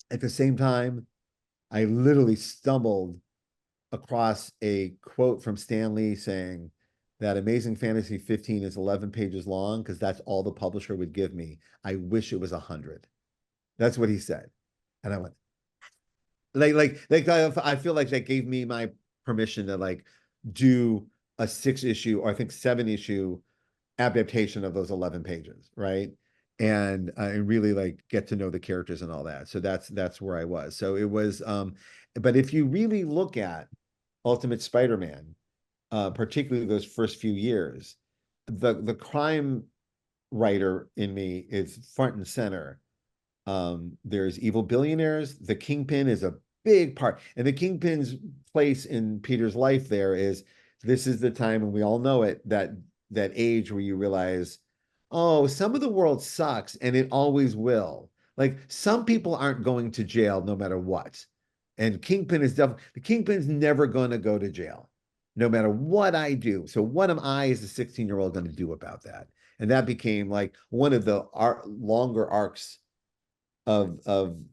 at the same time, I literally stumbled across a quote from Stan Lee saying that Amazing Fantasy 15 is 11 pages long because that's all the publisher would give me. I wish it was 100. That's what he said. And I went, I feel like that gave me my permission to like do a 6 issue or I think 7 issue adaptation of those 11 pages, right? And really like get to know the characters and all that. So that's where I was. So it was but if you really look at Ultimate Spider-Man, particularly those first few years, the crime writer in me is front and center. There's evil billionaires. The Kingpin is a big part, and the Kingpin's place in Peter's life there is this is the time, and we all know it, that age where you realize, oh, some of the world sucks, and it always will. Like some people aren't going to jail no matter what, and Kingpin is definitely the Kingpin's never going to go to jail, no matter what I do. So what am I as a 16-year-old going to do about that? And that became like one of the longer arcs of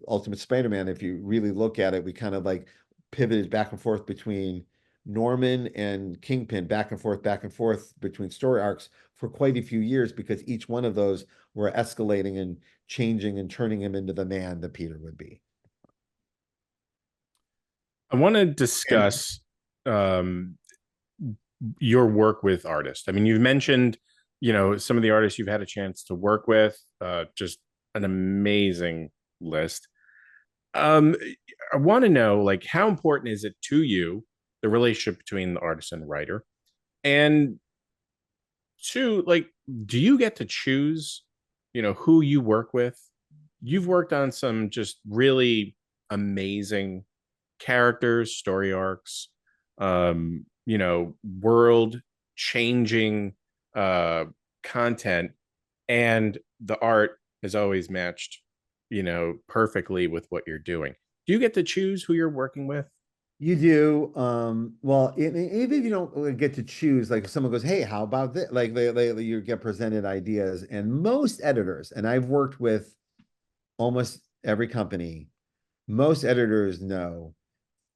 Ultimate Spider-Man. If you really look at it, we kind of like pivoted back and forth between Norman and Kingpin, back and forth between story arcs for quite a few years because each one of those were escalating and changing and turning him into the man that Peter would be. I want to discuss um, your work with artists. I mean, you've mentioned, some of the artists you've had a chance to work with, just an amazing list. I want to know, like, how important is it to you, the relationship between the artist and the writer? And two, like, do you get to choose, who you work with? You've worked on some just really amazing characters, story arcs, world changing content, and the art has always matched, perfectly with what you're doing. Do you get to choose who you're working with? You do. Well, even if you don't get to choose, like if someone goes, "Hey, how about this?" Like you get presented ideas, and most editors, and I've worked with almost every company, most editors know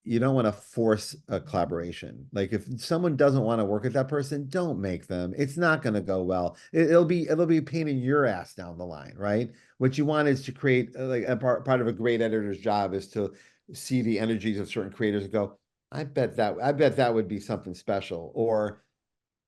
you don't want to force a collaboration. Like if someone doesn't want to work with that person, don't make them. It's not going to go well. It'll be a pain in your ass down the line, right? What you want is to create like a part of a great editor's job is to see the energies of certain creators and go, I bet that would be something special. Or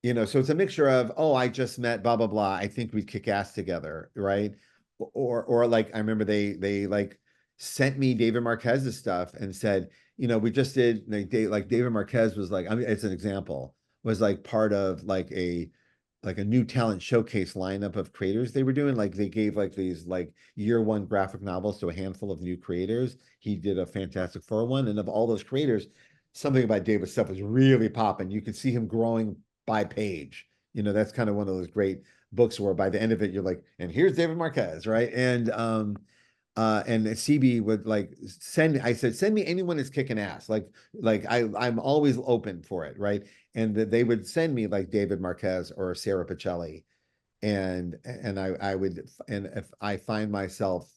so it's a mixture of, oh, I just met blah blah blah. I think we'd kick ass together, right? Or like I remember they like sent me David Marquez's stuff and said, we just did like David Marquez was like, I mean, it's an example, was like part of like a new talent showcase lineup of creators they were doing. Like they gave like these like year one graphic novels to a handful of new creators. He did a Fantastic Four one, and of all those creators, something about David's stuff was really popping. You could see him growing by page. That's kind of one of those great books where by the end of it, you're like, and here's David Marquez, right? And CB would like I said, send me anyone that's kicking ass. Like I'm always open for it, right? And they would send me like David Marquez or Sarah Pacelli. And I would, and if I find myself,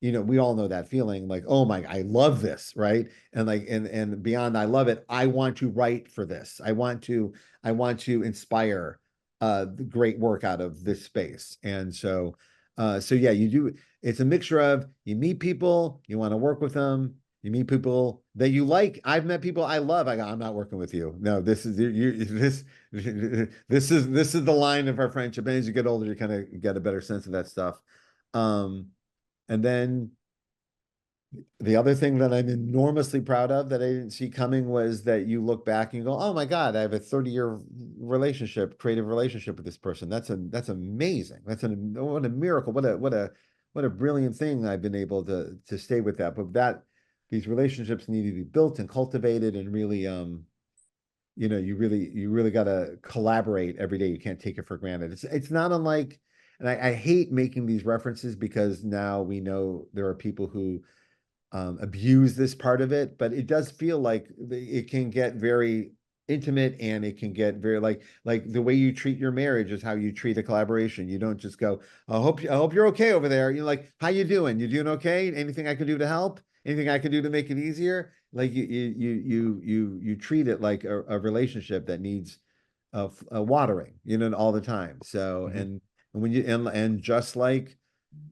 we all know that feeling like, oh my, I love this, right? And like, and beyond, I love it. I want to write for this. I want to inspire the great work out of this space. And so yeah, you do. It's a mixture of you meet people, you want to work with them, You meet people that you like. I've met people I love. I go, I'm not working with you. No, this is this is the line of our friendship. And as you get older, you kind of get a better sense of that stuff. Um, and then the other thing that I'm enormously proud of that I didn't see coming was that you look back and you go, oh my God, I have a 30-year relationship, creative relationship with this person. That's amazing. What a miracle. What a brilliant thing I've been able to stay with that. But these relationships need to be built and cultivated and really you really got to collaborate every day. You can't take it for granted. It's not unlike, and I hate making these references because now we know there are people who abuse this part of it, but it does feel like it can get very intimate and it can get very like the way you treat your marriage is how you treat a collaboration. You don't just go, I hope you're okay over there. You're like, how you doing? You doing okay? Anything I can do to help? Anything I can do to make it easier? Like you treat it like a relationship that needs watering, all the time. So and when you and just like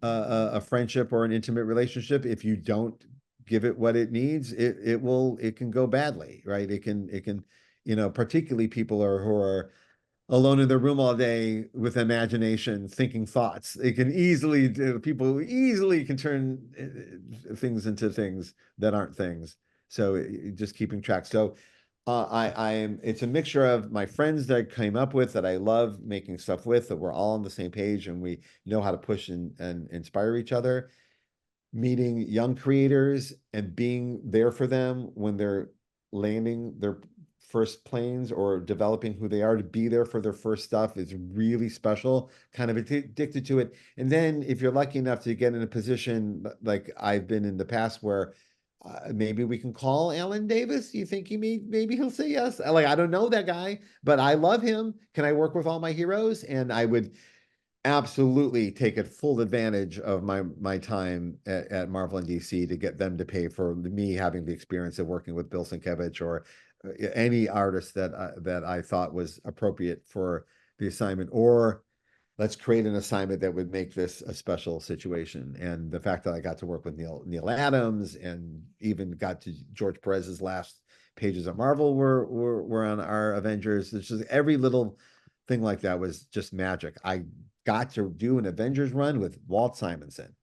a friendship or an intimate relationship, if you don't give it what it needs, it can go badly, right? It can particularly people who are alone in their room all day with imagination, thinking thoughts. It can easily people easily can turn things into things that aren't things. So just keeping track. So I am. It's a mixture of my friends that I came up with that I love making stuff with, that we're all on the same page and we know how to push and inspire each other. Meeting young creators and being there for them when they're landing their first planes or developing who they are, to be there for their first stuff is really special. Kind of addicted to it. And then if you're lucky enough to get in a position like I've been in the past where maybe we can call Alan Davis. You think maybe he'll say yes? Like, I don't know that guy, but I love him. Can I work with all my heroes? And I would absolutely take full advantage of my time at Marvel and DC to get them to pay for me having the experience of working with Bill Sienkiewicz or any artist that I thought was appropriate for the assignment, or let's create an assignment that would make this a special situation. And the fact that I got to work with Neil Adams and even got to George Perez's last pages of Marvel were on our Avengers. It's just every little thing like that was just magic. I got to do an Avengers run with Walt Simonson.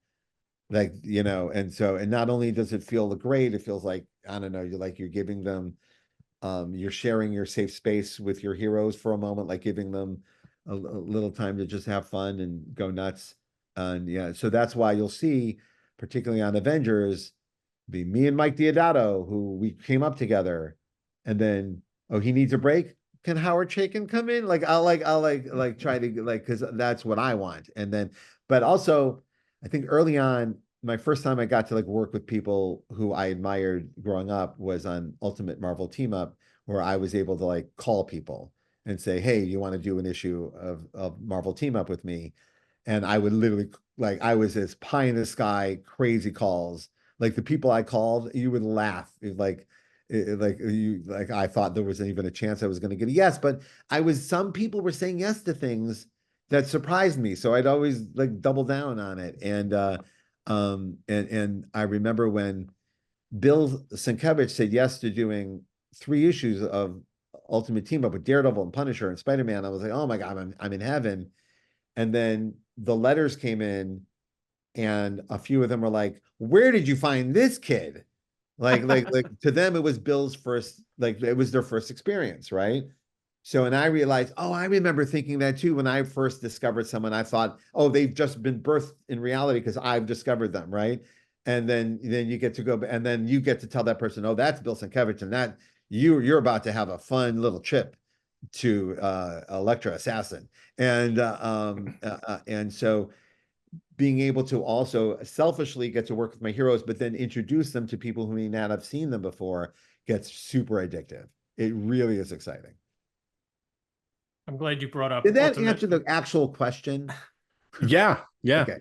And not only does it feel great, it feels like, I don't know, you're giving them you're sharing your safe space with your heroes for a moment, like giving them a little time to just have fun and go nuts. And yeah, so that's why you'll see, particularly on Avengers, be me and Mike Diodato, who we came up together, and then, oh, he needs a break. Can Howard Chaykin come in? Like I'll try to because that's what I want. And then, but also, I think early on, my first time I got to work with people who I admired growing up was on Ultimate Marvel Team Up, where I was able to call people and say, hey, you want to do an issue of Marvel Team Up with me? And I would literally I was this pie in the sky, crazy calls. Like the people I called, you would laugh if I thought there wasn't even a chance I was going to get a yes, but some people were saying yes to things that surprised me. So I'd always double down on it. And I remember when Bill Sienkiewicz said yes to doing 3 issues of Ultimate Team Up with Daredevil and Punisher and Spider-Man, I was like, oh my God, I'm in heaven. And then the letters came in, and a few of them were like, where did you find this kid? Like to them, it was Bill's first, it was their first experience, right? So, and I realized, oh, I remember thinking that too when I first discovered someone. I thought, oh, they've just been birthed in reality because I've discovered them, right? And then you get to go, and then you get to tell that person, oh, that's Bill Sienkiewicz, and that you're about to have a fun little trip to Elektra Assassin, and so being able to also selfishly get to work with my heroes, but then introduce them to people who may not have seen them before gets super addictive. It really is exciting. I'm glad you brought up Did that Ultimate. answer the actual question? Yeah. Okay.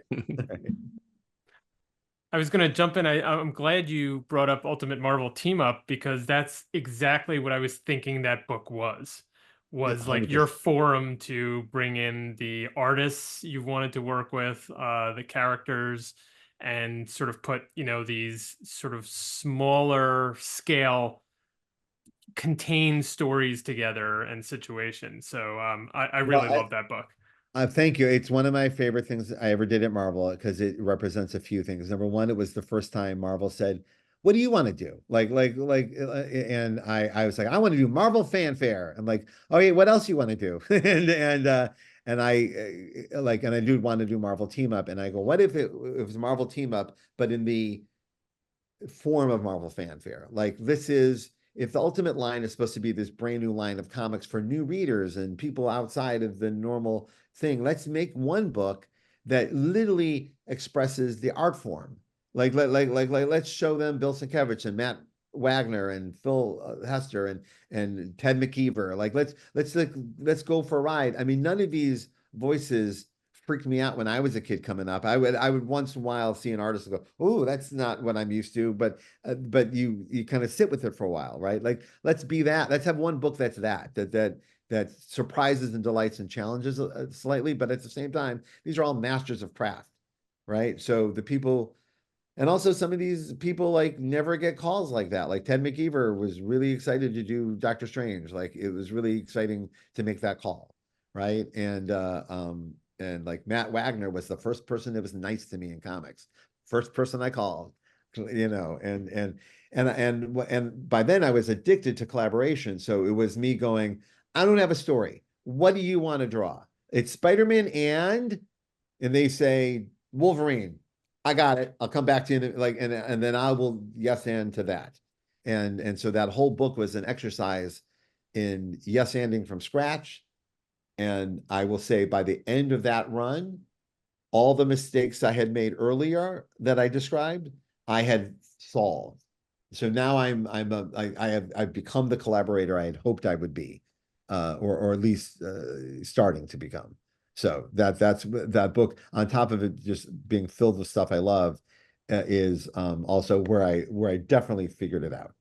I was going to jump in. I'm glad you brought up Ultimate Marvel Team Up, because that's exactly what I was thinking that book was your 100%. forum to bring in the artists you wanted to work with, the characters, and sort of put, these sort of smaller scale contained stories together and situations. So I Well, really love that book. thank you. It's one of my favorite things I ever did at Marvel because it represents a few things. Number one, it was the first time Marvel said, "What do you want to do?" And I was like, "I want to do Marvel fanfare." I'm like, "Okay, what else you want to do?" And I do want to do Marvel team up. And I go, "What if it was Marvel team up, but in the form of Marvel fanfare. Like this is if the Ultimate line is supposed to be this brand new line of comics for new readers and people outside of the normal thing, let's make one book that literally expresses the art form. Let's show them Bill Sienkiewicz and Matt Wagner and Phil Hester and Ted McKeever. Let's go for a ride. I mean, none of these voices freaked me out when I was a kid coming up. I would once in a while see an artist and go, "Oh, that's not what I'm used to," but you kind of sit with it for a while, right? Like let's be that. Let's have one book that surprises and delights and challenges slightly, but at the same time, these are all masters of craft, right? So the people. And also some of these people like never get calls like that. Like Ted McKeever was really excited to do Doctor Strange. Like it was really exciting to make that call, right? And like Matt Wagner was the first person that was nice to me in comics. First person I called, and by then I was addicted to collaboration. So it was me going, I don't have a story. What do you want to draw? It's Spider-Man and they say Wolverine. I got it. I'll come back to you and then I will yes and to that. And so that whole book was an exercise in yes anding from scratch. And I will say by the end of that run, all the mistakes I had made earlier that I described, I had solved. So now I've become the collaborator I had hoped I would be, or at least starting to become. So that's that book. On top of it, just being filled with stuff I love, is also where I definitely figured it out.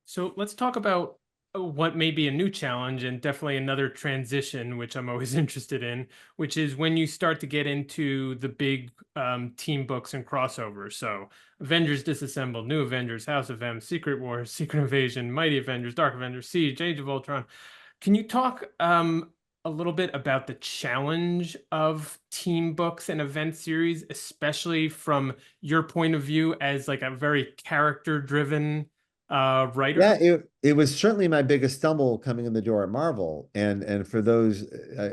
So let's talk about what may be a new challenge and definitely another transition, which I'm always interested in, which is when you start to get into the big team books and crossovers. So Avengers Disassembled, New Avengers, House of M, Secret Wars, Secret Invasion, Mighty Avengers, Dark Avengers, Siege, Age of Ultron. Can you talk a little bit about the challenge of team books and event series, especially from your point of view as like a very character-driven Yeah, writer? it was certainly my biggest stumble coming in the door at Marvel. And for those,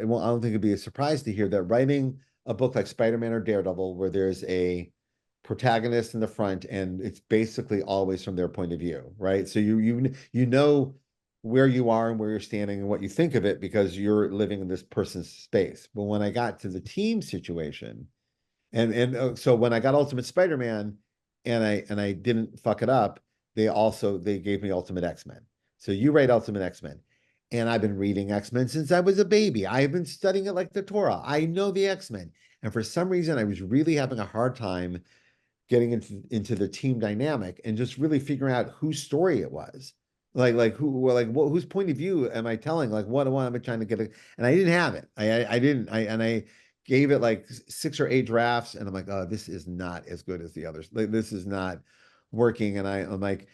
well, I don't think it'd be a surprise to hear that writing a book like Spider-Man or Daredevil, where there's a protagonist in the front and it's basically always from their point of view, right? So you know where you are and where you're standing and what you think of it because you're living in this person's space. But when I got to the team situation, so when I got Ultimate Spider-Man and I didn't fuck it up, they gave me Ultimate X-Men. So you write Ultimate X-Men. And I've been reading X-Men since I was a baby. I've been studying it like the Torah. I know the X-Men. And for some reason, I was really having a hard time getting into the team dynamic and just really figuring out whose story it was. Whose point of view am I telling? Like what am I trying to get? And I didn't have it. I didn't. I gave it like 6 or 8 drafts, and I'm like, oh, this is not as good as the others. Like this is not working. And I'm like,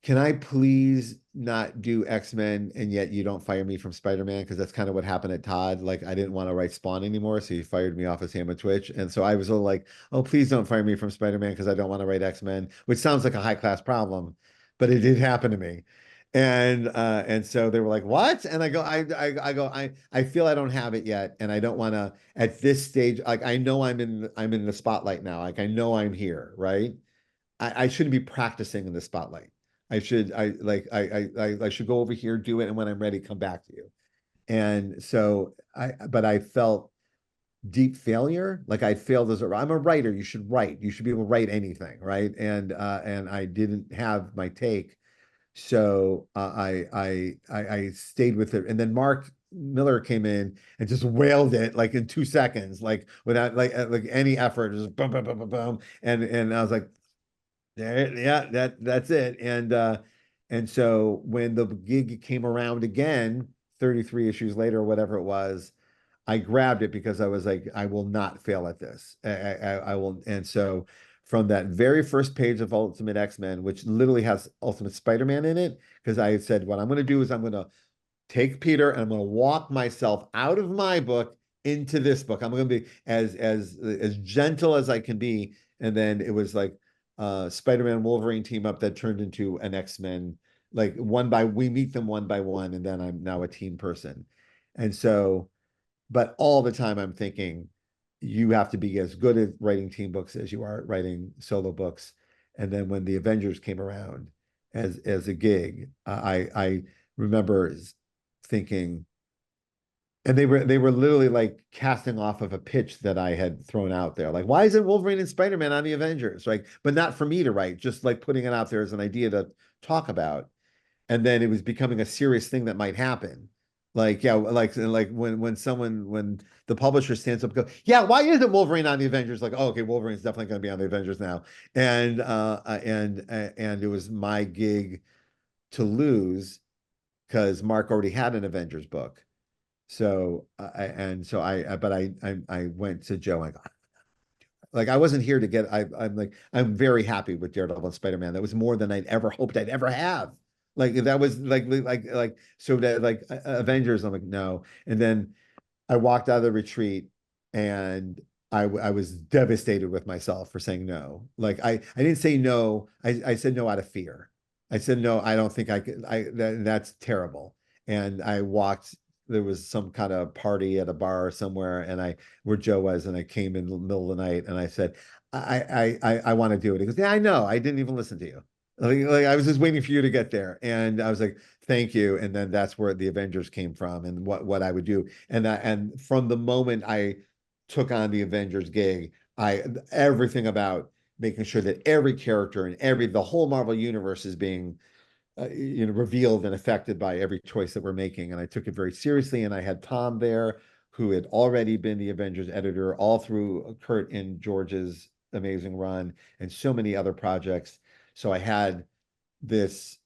can I please not do X-Men and yet you don't fire me from Spider-Man? Because that's kind of what happened at Todd. Like I didn't want to write Spawn anymore, so he fired me off as Ham and Twitch. And so I was all like, oh, please don't fire me from Spider-Man because I don't want to write X-Men, which sounds like a high-class problem, but it did happen to me. And so they were like, what? And I feel I don't have it yet. And I don't want to at this stage, like I know I'm in the spotlight now. Like I know I'm here, right? I shouldn't be practicing in the spotlight. I should go over here, do it, and when I'm ready, come back to you. And so but I felt deep failure. Like I failed I'm a writer. You should write. You should be able to write anything, right? And I didn't have my take, so I stayed with it. And then Mark Miller came in and just wailed it like in 2 seconds, like without like any effort, just boom, boom, boom, boom, boom. And I was like, there, yeah, that's it. And so when the gig came around again, 33 issues later, or whatever it was, I grabbed it because I was like, I will not fail at this. I will. And so from that very first page of Ultimate X-Men, which literally has Ultimate Spider-Man in it, because I said, what I'm going to do is I'm going to take Peter and I'm going to walk myself out of my book into this book. I'm going to be as gentle as I can be. And then it was like Spider-Man Wolverine team up that turned into an X-Men, like we meet them one by one, and then I'm now a team person. And so, but all the time I'm thinking you have to be as good at writing team books as you are at writing solo books. And then when the Avengers came around as a gig, I remember thinking, and they were literally like casting off of a pitch that I had thrown out there. Like, why isn't Wolverine and Spider-Man on the Avengers? Like, but not for me to write, just like putting it out there as an idea to talk about. And then it was becoming a serious thing that might happen. Like, yeah, like when the publisher stands up and goes, yeah, why isn't Wolverine on the Avengers? Like, oh, okay, Wolverine's definitely going to be on the Avengers now. And it was my gig to lose because Mark already had an Avengers book. So I went to Joe. Like I wasn't here to get. I'm very happy with Daredevil and Spider-Man. That was more than I'd ever hoped I'd ever have. Like that was like so that like Avengers. I'm like no, and then I walked out of the retreat and I was devastated with myself for saying no. Like I didn't say no. I said no out of fear. I said no. I don't think I could. That's terrible. And I walked. There was some kind of party at a bar somewhere, and where Joe was, and I came in the middle of the night, and I said, I want to do it. He goes, yeah, I know. I didn't even listen to you. Like I was just waiting for you to get there, and I was like, thank you. And then that's where the Avengers came from, and what I would do. And from the moment I took on the Avengers gig, everything about making sure that every character and the whole Marvel universe is being revealed and affected by every choice that we're making. And I took it very seriously. And I had Tom there, who had already been the Avengers editor all through Kurt and George's amazing run and so many other projects. So I had this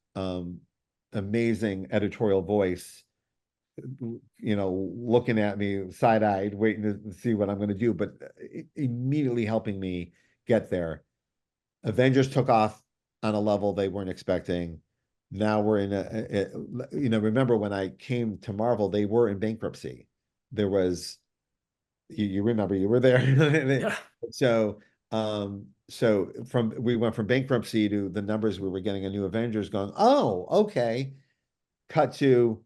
amazing editorial voice, looking at me side-eyed, waiting to see what I'm going to do, but immediately helping me get there. Avengers took off on a level they weren't expecting. Now we're remember when I came to Marvel, they were in bankruptcy. There was, you remember, you were there. Yeah. So we went from bankruptcy to the numbers we were getting a new Avengers going, oh, okay. Cut to,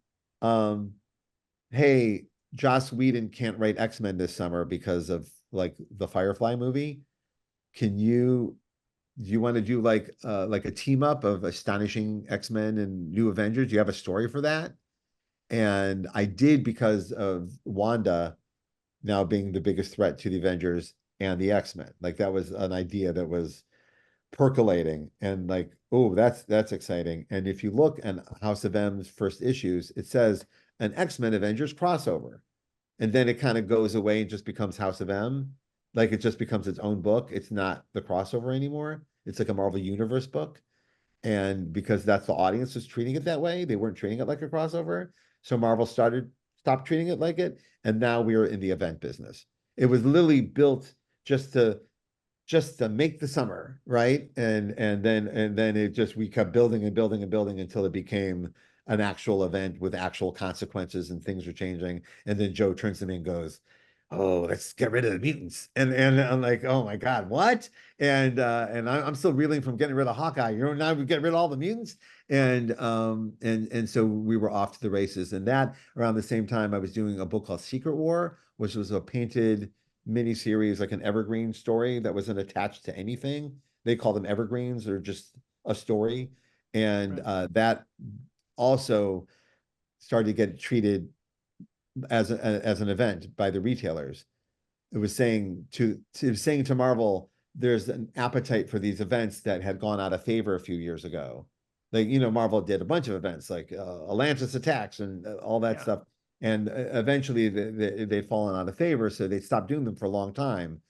hey, Joss Whedon can't write X-Men this summer because of like the Firefly movie. Do you want to do like a team up of Astonishing X-Men and New Avengers? Do you have a story for that? And I did because of Wanda now being the biggest threat to the Avengers and the X-Men. Like that was an idea that was percolating and like, oh, that's exciting. And if you look at House of M's first issues, it says an X-Men Avengers crossover. And then it kind of goes away and just becomes House of M. Like it just becomes its own book. It's not the crossover anymore. It's like a Marvel Universe book. And because that's the audience was treating it that way, they weren't treating it like a crossover. So Marvel stopped treating it like it. And now we are in the event business. It was literally built just to make the summer, right? And then we kept building and building and building until it became an actual event with actual consequences and things are changing. And then Joe turns to me and goes, oh, let's get rid of the mutants. And I'm like, oh my God, what? And I'm still reeling from getting rid of Hawkeye. Now we get rid of all the mutants. And so we were off to the races. And that around the same time, I was doing a book called Secret War, which was a painted miniseries, like an evergreen story that wasn't attached to anything. They call them evergreens or just a story. And that also started to get treated as an event by the retailers. It was saying to Marvel, there's an appetite for these events that had gone out of favor a few years ago. Like, Marvel did a bunch of events like Atlantis Attacks and all that stuff. And eventually they'd fallen out of favor. So they stopped doing them for a long time.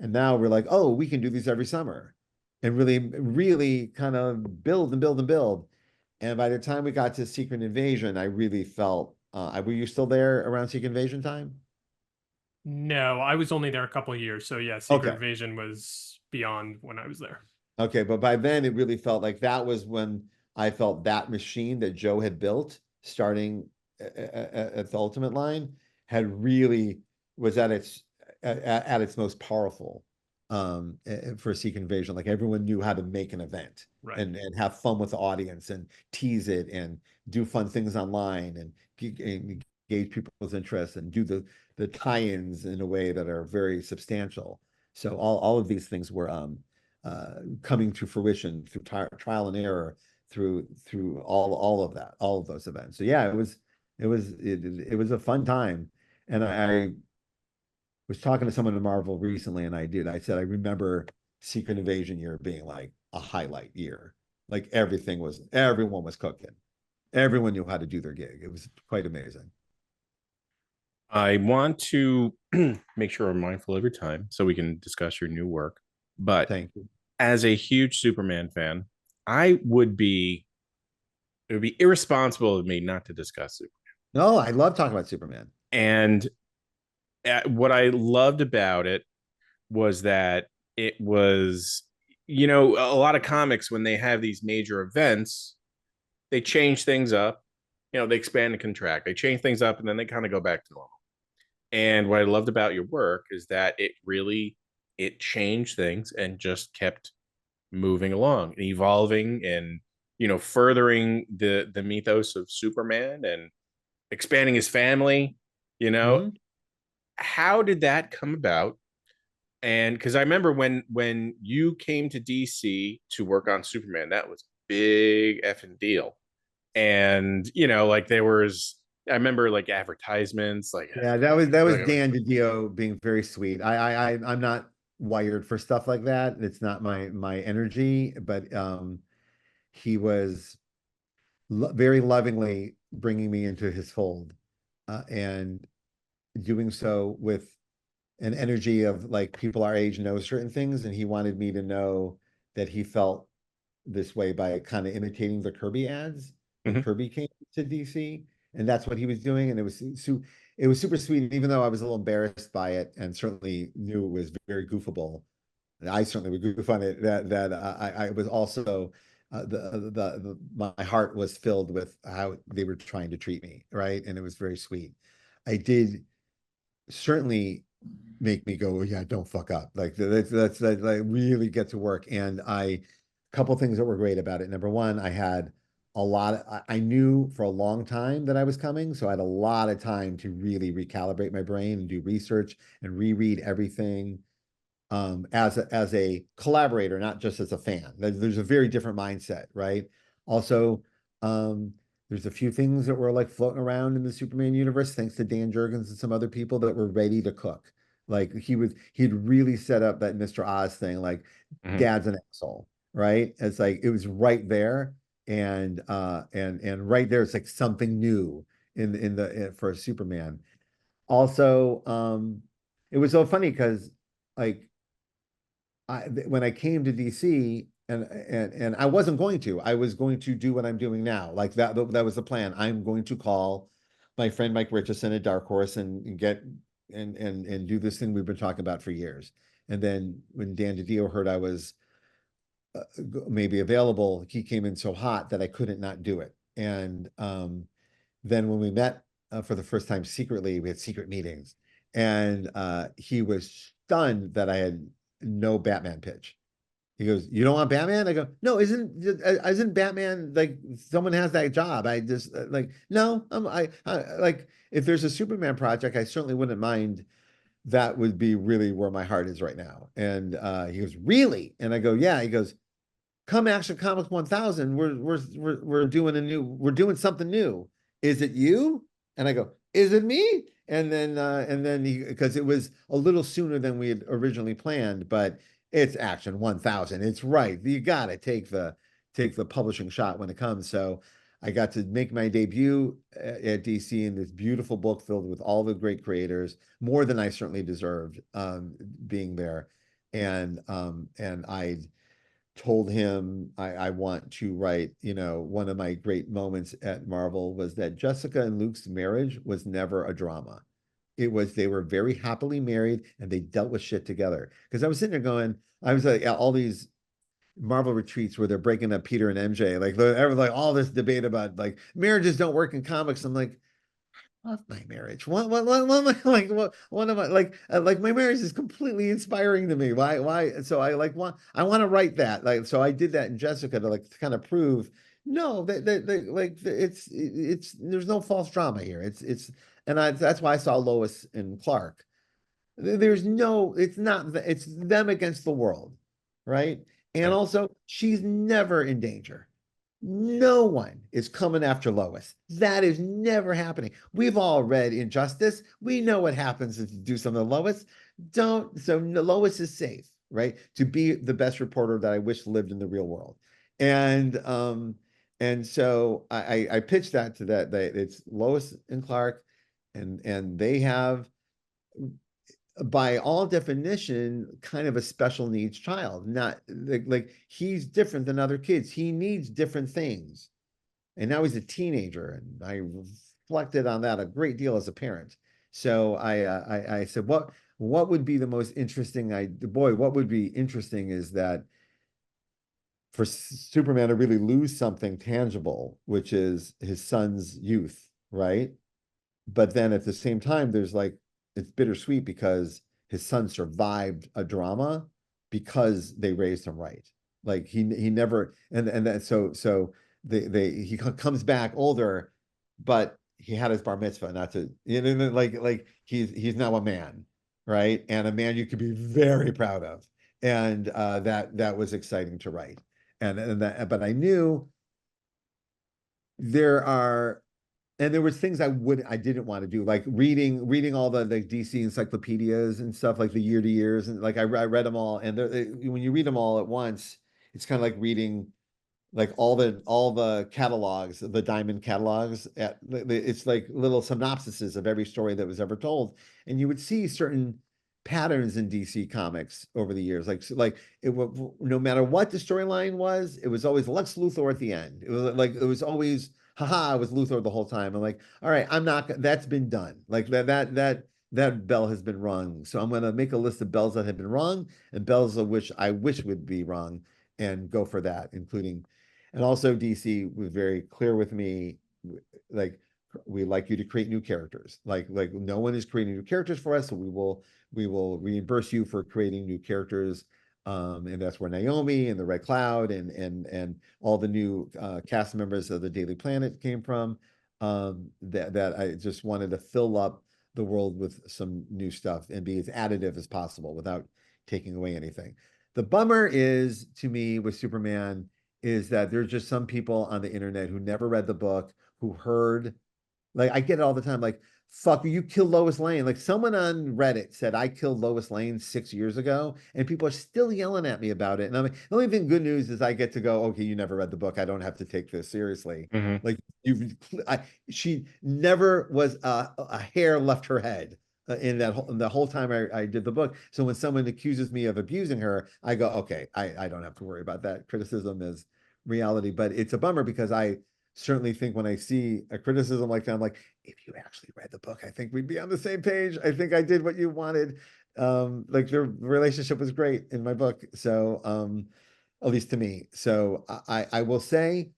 And now we're like, oh, we can do these every summer and really, really kind of build and build and build. And by the time we got to Secret Invasion, I really felt, were you still there around Secret Invasion time? No, I was only there a couple of years, so yeah, Secret Okay. Invasion was beyond when I was there. Okay, but by then it really felt like that was when I felt that machine that Joe had built, starting at the Ultimate line, had really was at its most powerful for Secret Invasion. Like everyone knew how to make an event Right. and have fun with the audience and tease it and do fun things online and gauge people's interest and do the tie-ins in a way that are very substantial. So all of these things were coming to fruition through trial and error through all of that, all of those events. So yeah, it was a fun time. And I was talking to someone in Marvel recently, and I said I remember Secret Invasion year being like a highlight year. Like everyone was cooking. Everyone knew how to do their gig. It was quite amazing. I want to make sure we're mindful of your time so we can discuss your new work. But Thank you. as a huge Superman fan, I would be it would be irresponsible of me not to discuss it. No, I love talking about Superman. And what I loved about it was that it was, a lot of comics when they have these major events, they change things up. They expand and contract. They change things up, and then they kind of go back to normal. And what I loved about your work is that it changed things and just kept moving along and evolving and furthering the mythos of Superman and expanding his family. You know, Mhm. how did that come about? And because I remember when you came to DC to work on Superman, that was a big effing deal. And like there was, I remember like advertisements, Yeah, that was like Dan DiDio being very sweet. I'm not wired for stuff like that. It's not my energy, but he was lo very lovingly bringing me into his fold, and doing so with an energy of like people our age know certain things, and he wanted me to know that he felt this way by kind of imitating the Kirby ads when Mhm. Kirby came to DC, and that's what he was doing, and it was super sweet, even though I was a little embarrassed by it and certainly knew it was very goofable. And I certainly would goof on it. That I was also my heart was filled with how they were trying to treat me, right? And it was very sweet. I did certainly make me go, oh, yeah, don't fuck up. Like that's like really get to work. And a couple things that were great about it. Number one, I had I knew for a long time that I was coming, so I had a lot of time to really recalibrate my brain and do research and reread everything, as a collaborator, not just as a fan. There's a very different mindset, right? Also, um, there's a few things that were like floating around in the Superman universe, thanks to Dan Jurgens and some other people that were ready to cook. Like he'd really set up that Mr. Oz thing, like Mhm. dad's an asshole, right? It's like it was right there, and right there, it's like something new for Superman. Also, it was so funny because like when I came to DC, and I wasn't going to. I was going to do what I'm doing now. Like that was the plan. I'm going to call my friend Mike Richardson at Dark Horse and get and do this thing we've been talking about for years. And then when Dan DiDio heard I was maybe available, he came in so hot that I couldn't not do it. And then when we met for the first time secretly, we had secret meetings, and he was stunned that I had no Batman pitch. He goes, "You don't want Batman?" I go, "No, isn't Batman like someone has that job? I just like no, I like if there's a Superman project, I certainly wouldn't mind. That would be really where my heart is right now." And he goes, "Really?" And I go, "Yeah." He goes, "Come Action Comics 1000, we're doing something new. Is it you?" And I go, "Is it me?" And then he, because it was a little sooner than we had originally planned, but it's Action 1000. It's right. You got to take the publishing shot when it comes. So I got to make my debut at DC in this beautiful book filled with all the great creators, more than I certainly deserved, being there. And I told him I want to write, one of my great moments at Marvel was that Jessica and Luke's marriage was never a drama. they were very happily married and they dealt with shit together. Because I was sitting there going, I was like, all these Marvel retreats where they're breaking up Peter and MJ, like all this debate about like marriages don't work in comics. I'm like, love my marriage. What am I like? What am I like? My marriage is completely inspiring to me. Why? So I want to write that. Like, so I did that in Jessica to kind of prove no, that like it's there's no false drama here. And that's why I saw Lois and Clark. There's no, it's not, it's them against the world, right? And Right. also, she's never in danger. No one is coming after Lois. That is never happening. We've all read Injustice. We know what happens if you do something to Lois. Don't, so Lois is safe, right? To be the best reporter that I wish lived in the real world. And so I pitched that to that it's Lois and Clark, and they have, by all definition, kind of a special needs child. Not like he's different than other kids. He needs different things. And now he's a teenager, and I reflected on that a great deal as a parent. So I said, what would be the most interesting? What would be interesting is that for Superman to really lose something tangible, which is his son's youth, right? But then at the same time, there's like, it's bittersweet because his son survived a drama because they raised him right. Like he never, and then so he comes back older, but he had his bar mitzvah, not to, like he's now a man, right? And a man you could be very proud of. And that was exciting to write. But I knew there are, and there was things I didn't want to do, like reading all the DC encyclopedias and stuff, like the year to years, and like I read them all, and when you read them all at once, it's kind of like reading like all the catalogs, the Diamond catalogs. It's like little synopsises of every story that was ever told, and you would see certain patterns in DC comics over the years. Like no matter what the storyline was, it was always Lex Luthor at the end. It was always haha, it was Luthor the whole time. I'm like, all right, I'm not. That's been done. Like that bell has been rung. So I'm gonna make a list of bells that have been rung and bells of which I wish would be rung, and go for that, including, and also DC was very clear with me, like, we like you to create new characters. Like no one is creating new characters for us, so we will reimburse you for creating new characters. And that's where Naomi and the Red Cloud and all the new cast members of the Daily Planet came from. That I just wanted to fill up the world with some new stuff and be as additive as possible without taking away anything. The bummer is, to me, with Superman, is that there's just some people on the internet who never read the book, who heard, like, I get it all the time, like, fuck, you killed Lois Lane. Like, someone on Reddit said I killed Lois Lane 6 years ago, and people are still yelling at me about it. And I mean, the only thing good news is I get to go, okay, you never read the book. I don't have to take this seriously. Mhm. Like, she never was a hair left her head in the whole time I did the book. So when someone accuses me of abusing her, I go, okay, I don't have to worry about that. Criticism is reality, but it's a bummer because I certainly think when I see a criticism like that, I'm like, if you actually read the book, I think we'd be on the same page. I think I did what you wanted. Like, your relationship was great in my book. So, at least to me. So I will say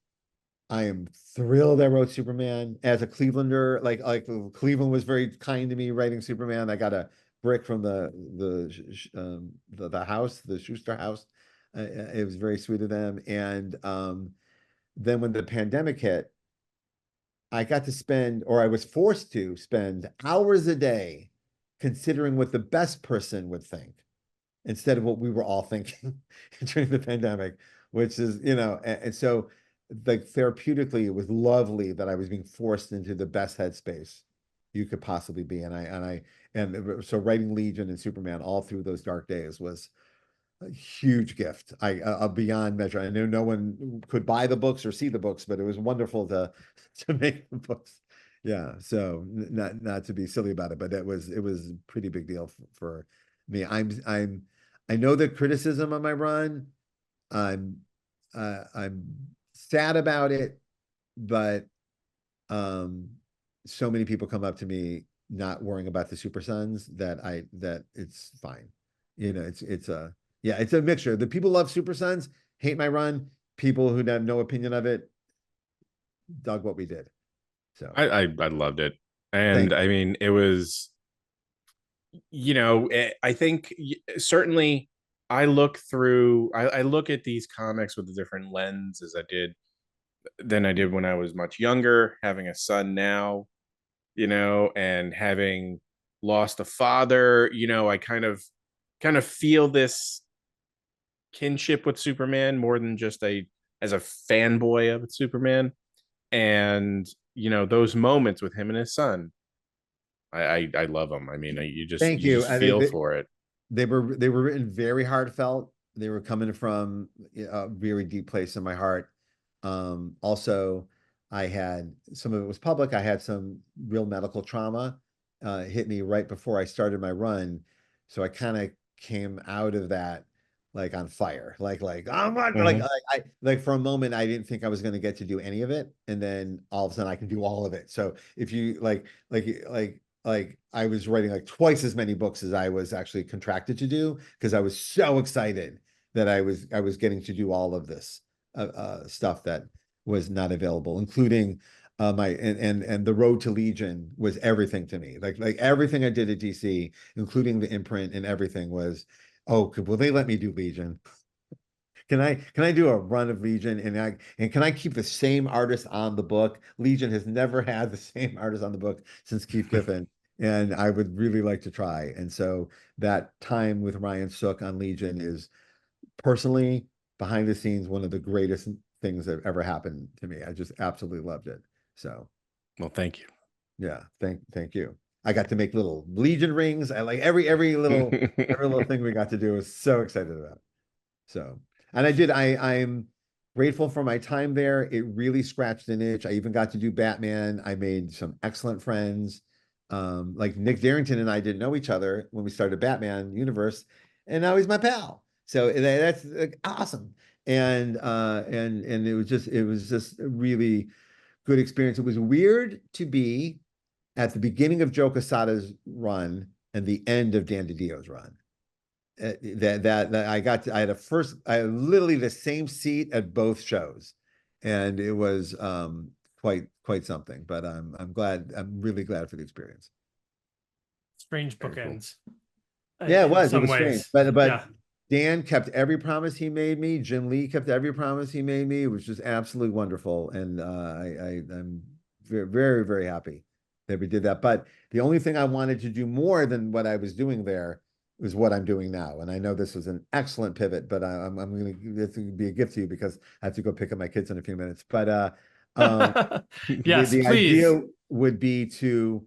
I am thrilled I wrote Superman as a Clevelander. Like Cleveland was very kind to me writing Superman. I got a brick from the house, the Schuster house. It was very sweet of them. And then when the pandemic hit, I got to spend, or I was forced to spend hours a day considering what the best person would think instead of what we were all thinking during the pandemic, which is, and so, like, therapeutically, it was lovely that I was being forced into the best headspace you could possibly be. And so writing Legion and Superman all through those dark days was a huge gift. Beyond measure. I knew no one could buy the books or see the books, but it was wonderful to make the books. Yeah. So not to be silly about it, but it was a pretty big deal for me. I know the criticism of my run. I'm sad about it, but so many people come up to me not worrying about the Super Sons, that it's fine. You know, it's a mixture. The people love Super Sons, hate my run. People who have no opinion of it dug what we did. So I loved it. And thank I mean, it was, I think certainly I look at these comics with a different lens as I did than I did when I was much younger, having a son now, and having lost a father. I kind of feel this kinship with Superman more than just as a fanboy of Superman. And those moments with him and his son, I love them. I mean, thank you you. just feel for it. They were written very heartfelt. They were coming from a very deep place in my heart. Also, I had some of it was public. I had some real medical trauma hit me right before I started my run, so I kind of came out of that like on fire. Like I'm on, Mhm. like for a moment I didn't think I was going to get to do any of it, and then all of a sudden I can do all of it. So if you like I was writing like twice as many books as I was actually contracted to do because I was so excited that I was getting to do all of this stuff that was not available, including my and the road to Legion was everything to me. Like everything I did at DC, including the imprint and everything was, oh, will they let me do Legion? Can I do a run of Legion and can I keep the same artist on the book? Legion has never had the same artist on the book since Keith Giffen, and I would really like to try. And so that time with Ryan Sook on Legion is personally behind the scenes one of the greatest things that ever happened to me. I just absolutely loved it. So Well, thank yeah, thank you. I got to make little Legion rings. I like every little you. thing we got to do. I was so excited about. So, and I'm grateful for my time there. It really scratched an itch. I even got to do Batman. I made some excellent friends. Like Nick Darrington and I didn't know each other when we started Batman universe, and now he's my pal. So that's like, awesome. And it was just a really good experience. It was weird to be at the beginning of Joe Quesada's run and the end of Dan DiDio's run. That I had literally the same seat at both shows, and it was quite something. But I'm really glad for the experience. Strange Very cool. bookends Yeah, in it some was strange, ways. but Yeah. Dan kept every promise he made me. Jim Lee kept every promise he made me. It was just absolutely wonderful, and I'm very very happy that we did that. But the only thing I wanted to do more than what I was doing there was what I'm doing now. And I know this was an excellent pivot, but I'm going to this will be a gift to you because I have to go pick up my kids in a few minutes. But um, Yes, the please. idea would be to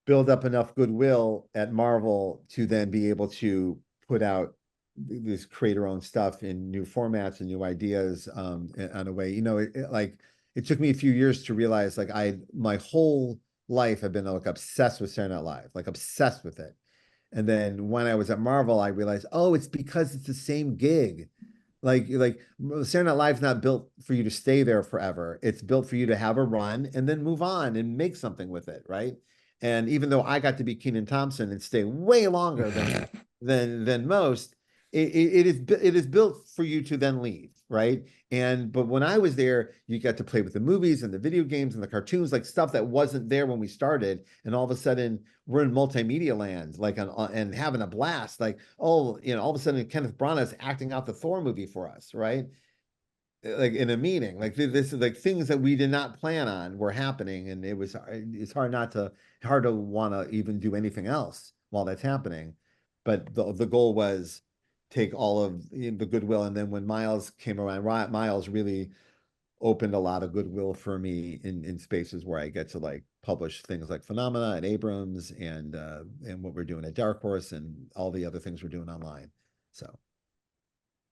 build up enough goodwill at Marvel to then be able to put out this creator own stuff in new formats and new ideas on a way. It took me a few years to realize like my whole life I've been like obsessed with Saturday Night Live, like obsessed with it. And then when I was at Marvel, I realized, oh, it's because it's the same gig. Like Saturday Night Live's not built for you to stay there forever. It's built for you to have a run and then move on and make something with it, right? And even though I got to be Kenan Thompson and stay way longer than most, it is built for you to then leave, right? But when I was there, you got to play with the movies and the video games and the cartoons, like stuff that wasn't there when we started. And all of a sudden, we're in multimedia land, like and having a blast. Like, oh, all of a sudden, Kenneth Branagh is acting out the Thor movie for us, right? Like in a meeting, like this is like things that we did not plan on were happening, and it's hard to want to even do anything else while that's happening. But the goal was take all of the goodwill, and then when Miles came around, Miles really opened a lot of goodwill for me in spaces where I get to like publish things like Phenomena and Abrams and what we're doing at Dark Horse and all the other things we're doing online. So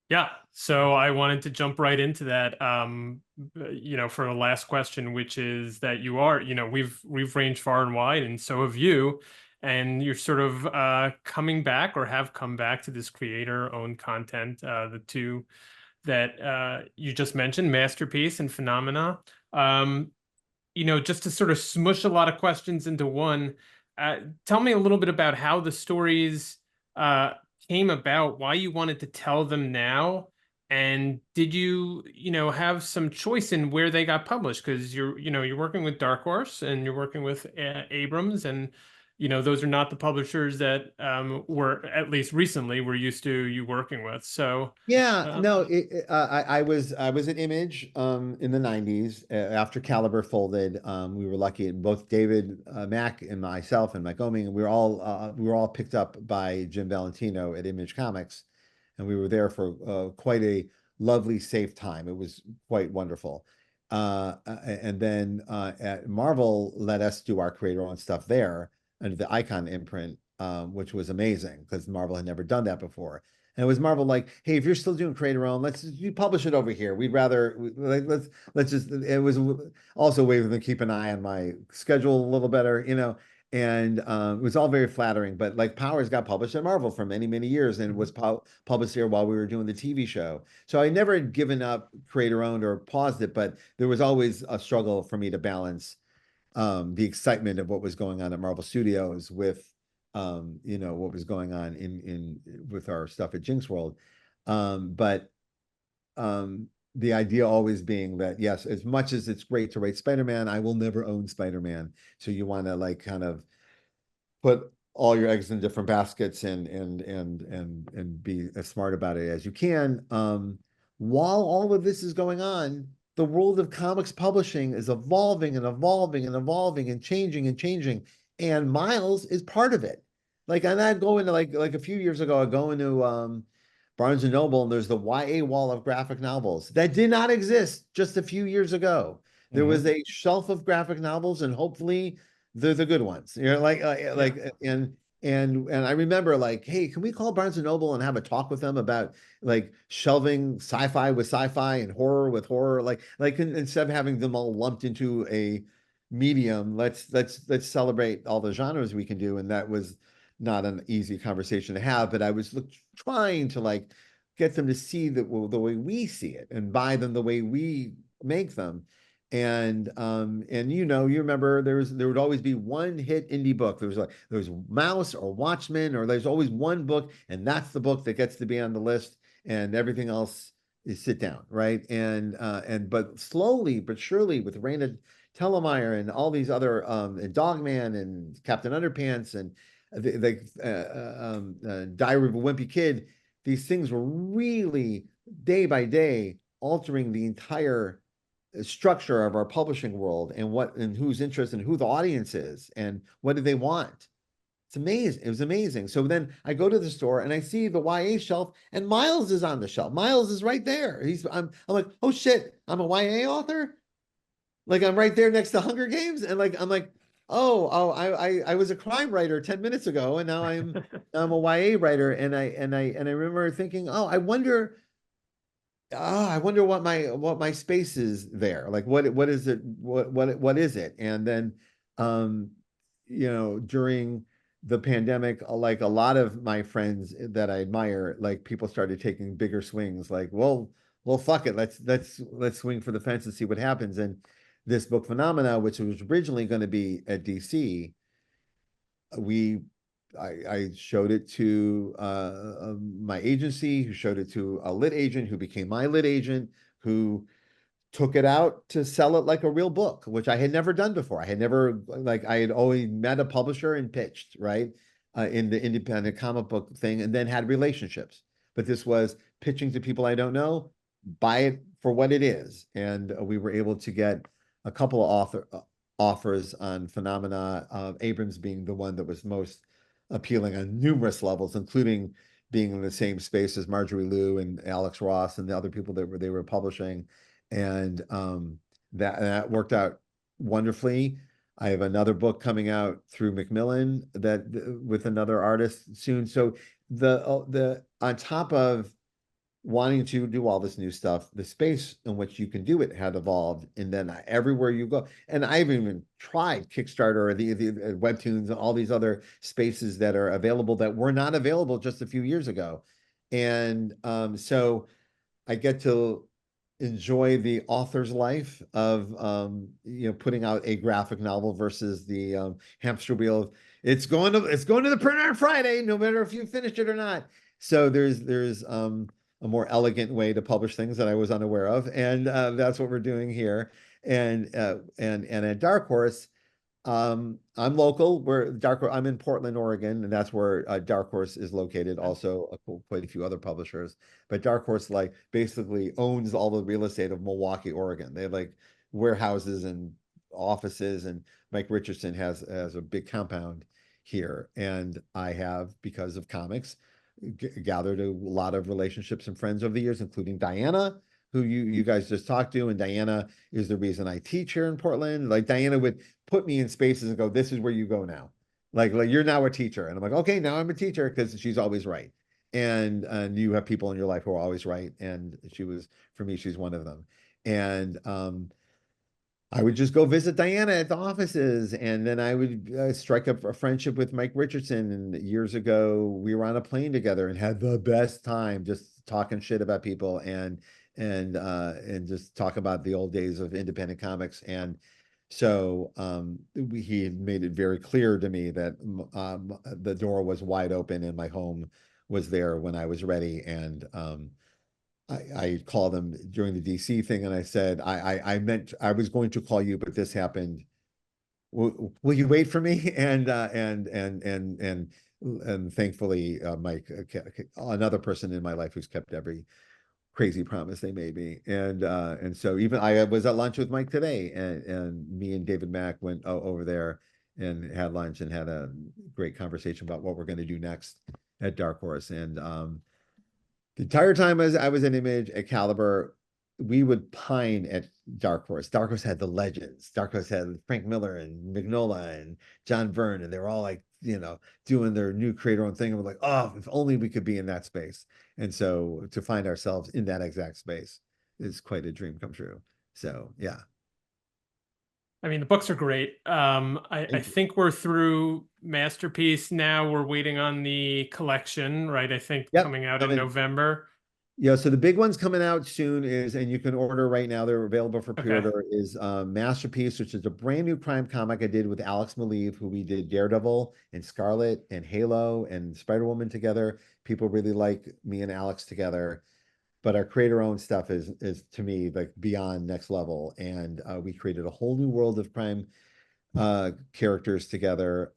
Yeah, so I wanted to jump right into that, for the last question, which is that you are, we've ranged far and wide, and so have you, and you're sort of coming back or have come back to this creator-owned content, the two that you just mentioned, Masterpiece and Phenomena. just to sort of smush a lot of questions into one, tell me a little bit about how the stories uh, came about, why you wanted to tell them now, and did you, have some choice in where they got published? Because you're working with Dark Horse and you're working with Abrams, and those are not the publishers that were, at least recently, we're used to you working with. So, Yeah, um, no, I was at Image in the 90s after Caliber folded. We were lucky, and both David Mack and myself and Mike Oming, and we were all picked up by Jim Valentino at Image Comics, and we were there for quite a lovely, safe time. It was quite wonderful. And then at Marvel let us do our creator own stuff there under the Icon imprint, which was amazing because Marvel had never done that before. And it was Marvel like, hey, if you're still doing creator own, you publish it over here. We'd rather let's just. It was also a way for them to keep an eye on my schedule a little better, And it was all very flattering. But like Powers got published at Marvel for many, many years, and was published here while we were doing the TV show. So I never had given up creator owned or paused it, but there was always a struggle for me to balance the excitement of what was going on at Marvel Studios with what was going on in with our stuff at Jinxworld. But the idea always being that yes, as much as it's great to write Spider-Man, I will never own Spider-Man. So you want to like kind of put all your eggs in different baskets and be as smart about it as you can. While all of this is going on, the world of comics publishing is evolving and evolving and evolving and changing and changing. And Miles is part of it. Like, and I'd go into like a few years ago, I'd go into Barnes and Noble, and there's the YA wall of graphic novels that did not exist just a few years ago. There was a shelf of graphic novels, and hopefully they're the good ones. And I remember like, hey, can we call Barnes and Noble and have a talk with them about like shelving sci-fi with sci-fi and horror with horror, like instead of having them all lumped into a medium, let's celebrate all the genres we can do. And that was not an easy conversation to have, but I was trying to like get them to see that the way we see it and buy them the way we make them. And you remember there would always be one hit indie book. There was Mouse or Watchmen, or there's always one book, and that's the book that gets to be on the list, and everything else is sit down, right? But slowly but surely with Raina Telgemeier and all these other and Dogman and Captain Underpants and Diary of a Wimpy Kid, these things were really day by day altering the entire structure of our publishing world and who's interested and who the audience is and what do they want. It's amazing. It was amazing. So then I go to the store and I see the YA shelf and Miles is on the shelf. Miles is right there. I'm like, oh shit, I'm a YA author. Like I'm right there next to Hunger Games. And like, I'm like, I was a crime writer 10 minutes ago and now I'm a YA writer. And I remember thinking, I wonder what my space is there. Like what is it? What is it? And then during the pandemic, like a lot of my friends that I admire, like people started taking bigger swings, like, well, fuck it. Let's swing for the fence and see what happens. And this book Phenomena, which was originally going to be at DC, I showed it to my agency, who showed it to a lit agent, who became my lit agent, who took it out to sell it like a real book, which I had never done before. I had always met a publisher and pitched, right, in the independent comic book thing, and then had relationships. But this was pitching to people I don't know, buy it for what it is. And we were able to get a couple of offers on Phenomena, Abrams being the one that was most appealing on numerous levels, including being in the same space as Marjorie Liu and Alex Ross and the other people that they were publishing. And that worked out wonderfully. I have another book coming out through Macmillan with another artist soon. So the on top of wanting to do all this new stuff, the space in which you can do it had evolved, and then everywhere you go, and I've even tried Kickstarter or the Webtoons and all these other spaces that are available that were not available just a few years ago, and so I get to enjoy the author's life of putting out a graphic novel versus the hamster wheel of it's going to the printer on Friday, no matter if you finished it or not. So there's a more elegant way to publish things that I was unaware of, and that's what we're doing here. And at Dark Horse, I'm local. I'm in Portland, Oregon, and that's where Dark Horse is located. Also, quite a few other publishers, but Dark Horse like basically owns all the real estate of Milwaukee, Oregon. They have like warehouses and offices, and Mike Richardson has a big compound here. And I have, because of comics, gathered a lot of relationships and friends over the years, including Diana, who you guys just talked to. And Diana is the reason I teach here in Portland. Like Diana would put me in spaces and go, this is where you go now. Like you're now a teacher. And I'm like, okay, now I'm a teacher, because she's always right. And you have people in your life who are always right. And for me, she's one of them. And I would just go visit Diana at the offices, and then I would strike up a friendship with Mike Richardson. And years ago, we were on a plane together and had the best time just talking shit about people and just talk about the old days of independent comics. And so he had made it very clear to me that the door was wide open and my home was there when I was ready. And I called him during the DC thing, and I said, I meant I was going to call you, but this happened. Will you wait for me? And thankfully, Mike, another person in my life who's kept every crazy promise they made me. And so even I was at lunch with Mike today, and me and David Mack went over there and had lunch and had a great conversation about what we're going to do next at Dark Horse. And the entire time as I was in Image at Caliber, we would pine at Dark Horse. Dark Horse had the legends. Dark Horse had Frank Miller and Mignola and John Byrne, and they were all like, doing their new creator own thing. And we're like, oh, if only we could be in that space. And so to find ourselves in that exact space is quite a dream come true. So yeah. I mean, the books are great. I think we're through Masterpiece now. We're waiting on the collection, right? I think Yep. coming out in November. Yeah, so the big one's coming out soon and you can order right now. They're available for pre-order. Is Masterpiece, which is a brand new crime comic I did with Alex Maleev, who we did Daredevil and Scarlet and Halo and Spider-Woman together. People really like me and Alex together. But our creator-owned stuff is to me like beyond next level. And we created a whole new world of crime characters together.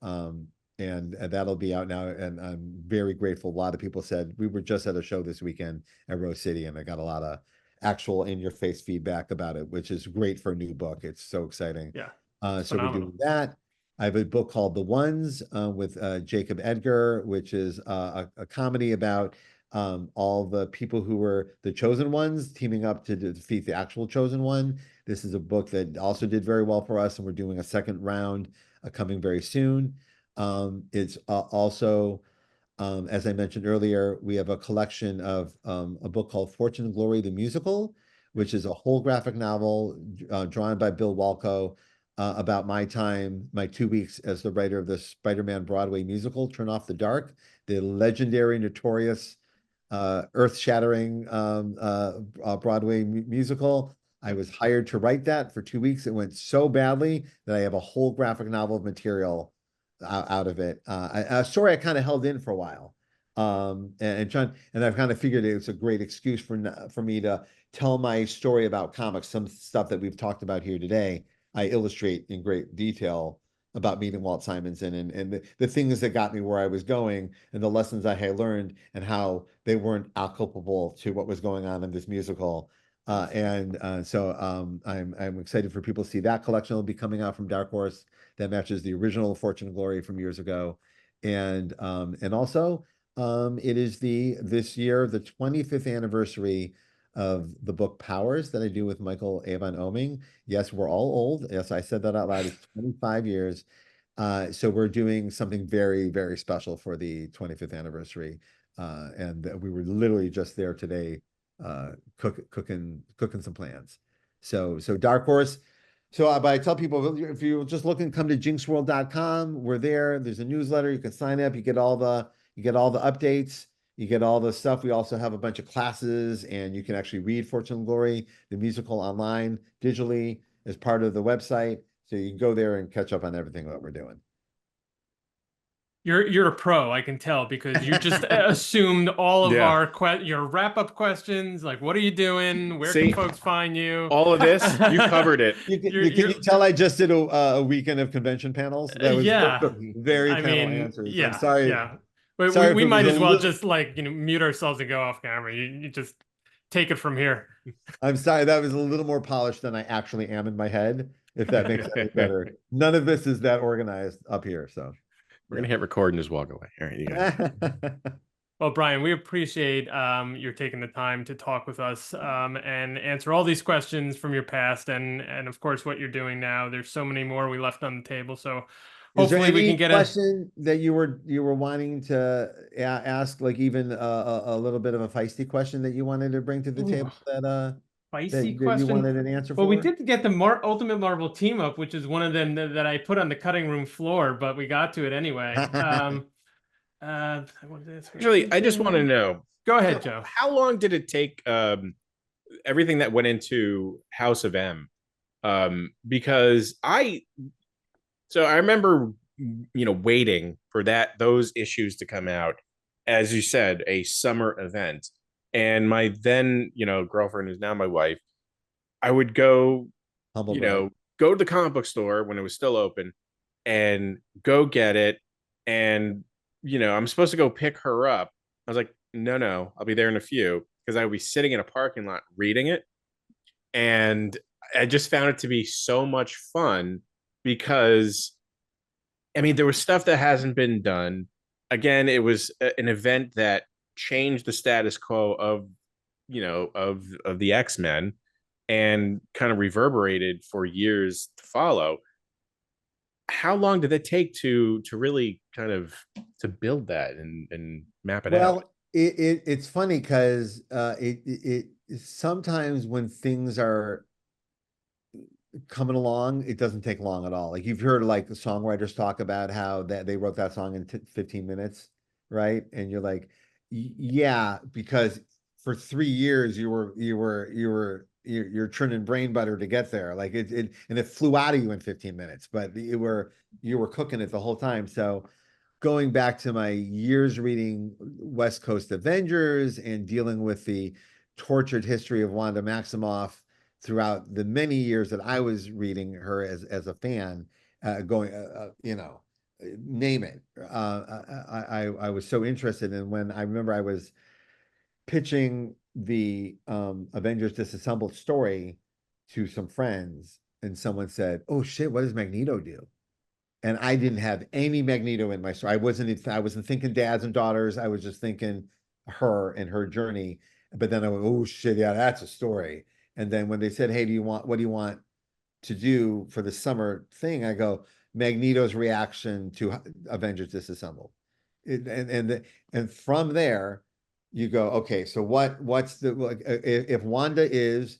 And that'll be out now. And I'm very grateful. A lot of people said, we were just at a show this weekend at Rose City, and I got a lot of actual in-your-face feedback about it, which is great for a new book. It's so exciting. Yeah. So we're doing that. I have a book called The Ones with Jacob Edgar, which is a comedy about all the people who were the chosen ones teaming up to defeat the actual chosen one. This is a book that also did very well for us, and we're doing a second round coming very soon. It's also, as I mentioned earlier, we have a collection of a book called Fortune and Glory, the Musical, which is a whole graphic novel drawn by Bill Walko about my 2 weeks as the writer of the Spider-Man Broadway musical, Turn Off the Dark, the legendary, notorious, earth-shattering Broadway musical. I was hired to write that for 2 weeks. It went so badly that I have a whole graphic novel of material out of it. A story I kind of held in for a while. And I've kind of figured it's a great excuse for me to tell my story about comics, some stuff that we've talked about here today. I illustrate in great detail about meeting Walt Simonson and the things that got me where I was going and the lessons I had learned and how they weren't culpable to what was going on in this musical. So I'm excited for people to see that collection will be coming out from Dark Horse that matches the original Fortune and Glory from years ago. And also it is this year, the 25th anniversary of the book Powers that I do with Michael Avon Oeming. Yes, we're all old. Yes, I said that out loud. It's 25 years. So we're doing something very, very special for the 25th anniversary. And we were literally just there today cooking some plans. So Dark Horse. So but I tell people, if you're just looking, come to jinxworld.com. We're there. There's a newsletter. You can sign up. You get all the updates. You get all the stuff. We also have a bunch of classes, and you can actually read Fortune and Glory, the musical, online, digitally, as part of the website. So you can go there and catch up on everything that we're doing. You're a pro, I can tell, because you just assumed all of Yeah. our your wrap-up questions, like what are you doing? Where See, can folks find you? all of this, you covered it. Can you tell I just did a weekend of convention panels? That was Yeah. very I panel mean, answers. I'm yeah, sorry. yeah. But Sorry we if it was might a as well little. just like, mute ourselves and go off camera. You just take it from here. I'm sorry, that was a little more polished than I actually am in my head, if that makes it any better. None of this is that organized up here, so. We're gonna hit record and just walk away. All right, you guys. Well, Brian, we appreciate your taking the time to talk with us and answer all these questions from your past and of course what you're doing now. There's so many more we left on the table, so Is there hopefully we any can get question that you were wanting to ask, like even a little bit of a feisty question that you wanted to bring to the table that feisty you question. wanted an answer Well, we for? did get the Ultimate Marvel team up, which is one of them that I put on the cutting room floor, but we got to it anyway. Actually, I just want to know. Go ahead, Joe. How long did it take everything that went into House of M? Because I remember, waiting for those issues to come out, as you said, a summer event. And my then, girlfriend, who's now my wife, I would go, Humble brag. go to the comic book store when it was still open and go get it. And, I'm supposed to go pick her up. I was like, no, I'll be there in a few, because I would be sitting in a parking lot reading it. And I just found it to be so much fun because, I mean, there was stuff that hasn't been done. Again, it was an event that changed the status quo of, of the X-Men, and kind of reverberated for years to follow. How long did it take to really kind of to build that and map it out? Well, it's funny because it sometimes when things are coming along, it doesn't take long at all. Like you've heard like the songwriters talk about how that they wrote that song in 15 minutes, right? And you're like, yeah, because for 3 years you're churning brain butter to get there. Like and it flew out of you in 15 minutes, but you were cooking it the whole time. So going back to my years reading West Coast Avengers and dealing with the tortured history of Wanda Maximoff throughout the many years that I was reading her as a fan, name it. I was so interested in when I remember I was pitching the Avengers Disassembled story to some friends, and someone said, "Oh shit, what does Magneto do?" And I didn't have any Magneto in my story. I wasn't thinking dads and daughters. I was just thinking her and her journey. But then I went, oh shit, yeah, that's a story. And then when they said, hey, what do you want to do for the summer thing? I go, Magneto's reaction to Avengers Disassembled. And from there, you go, okay, so what's if Wanda is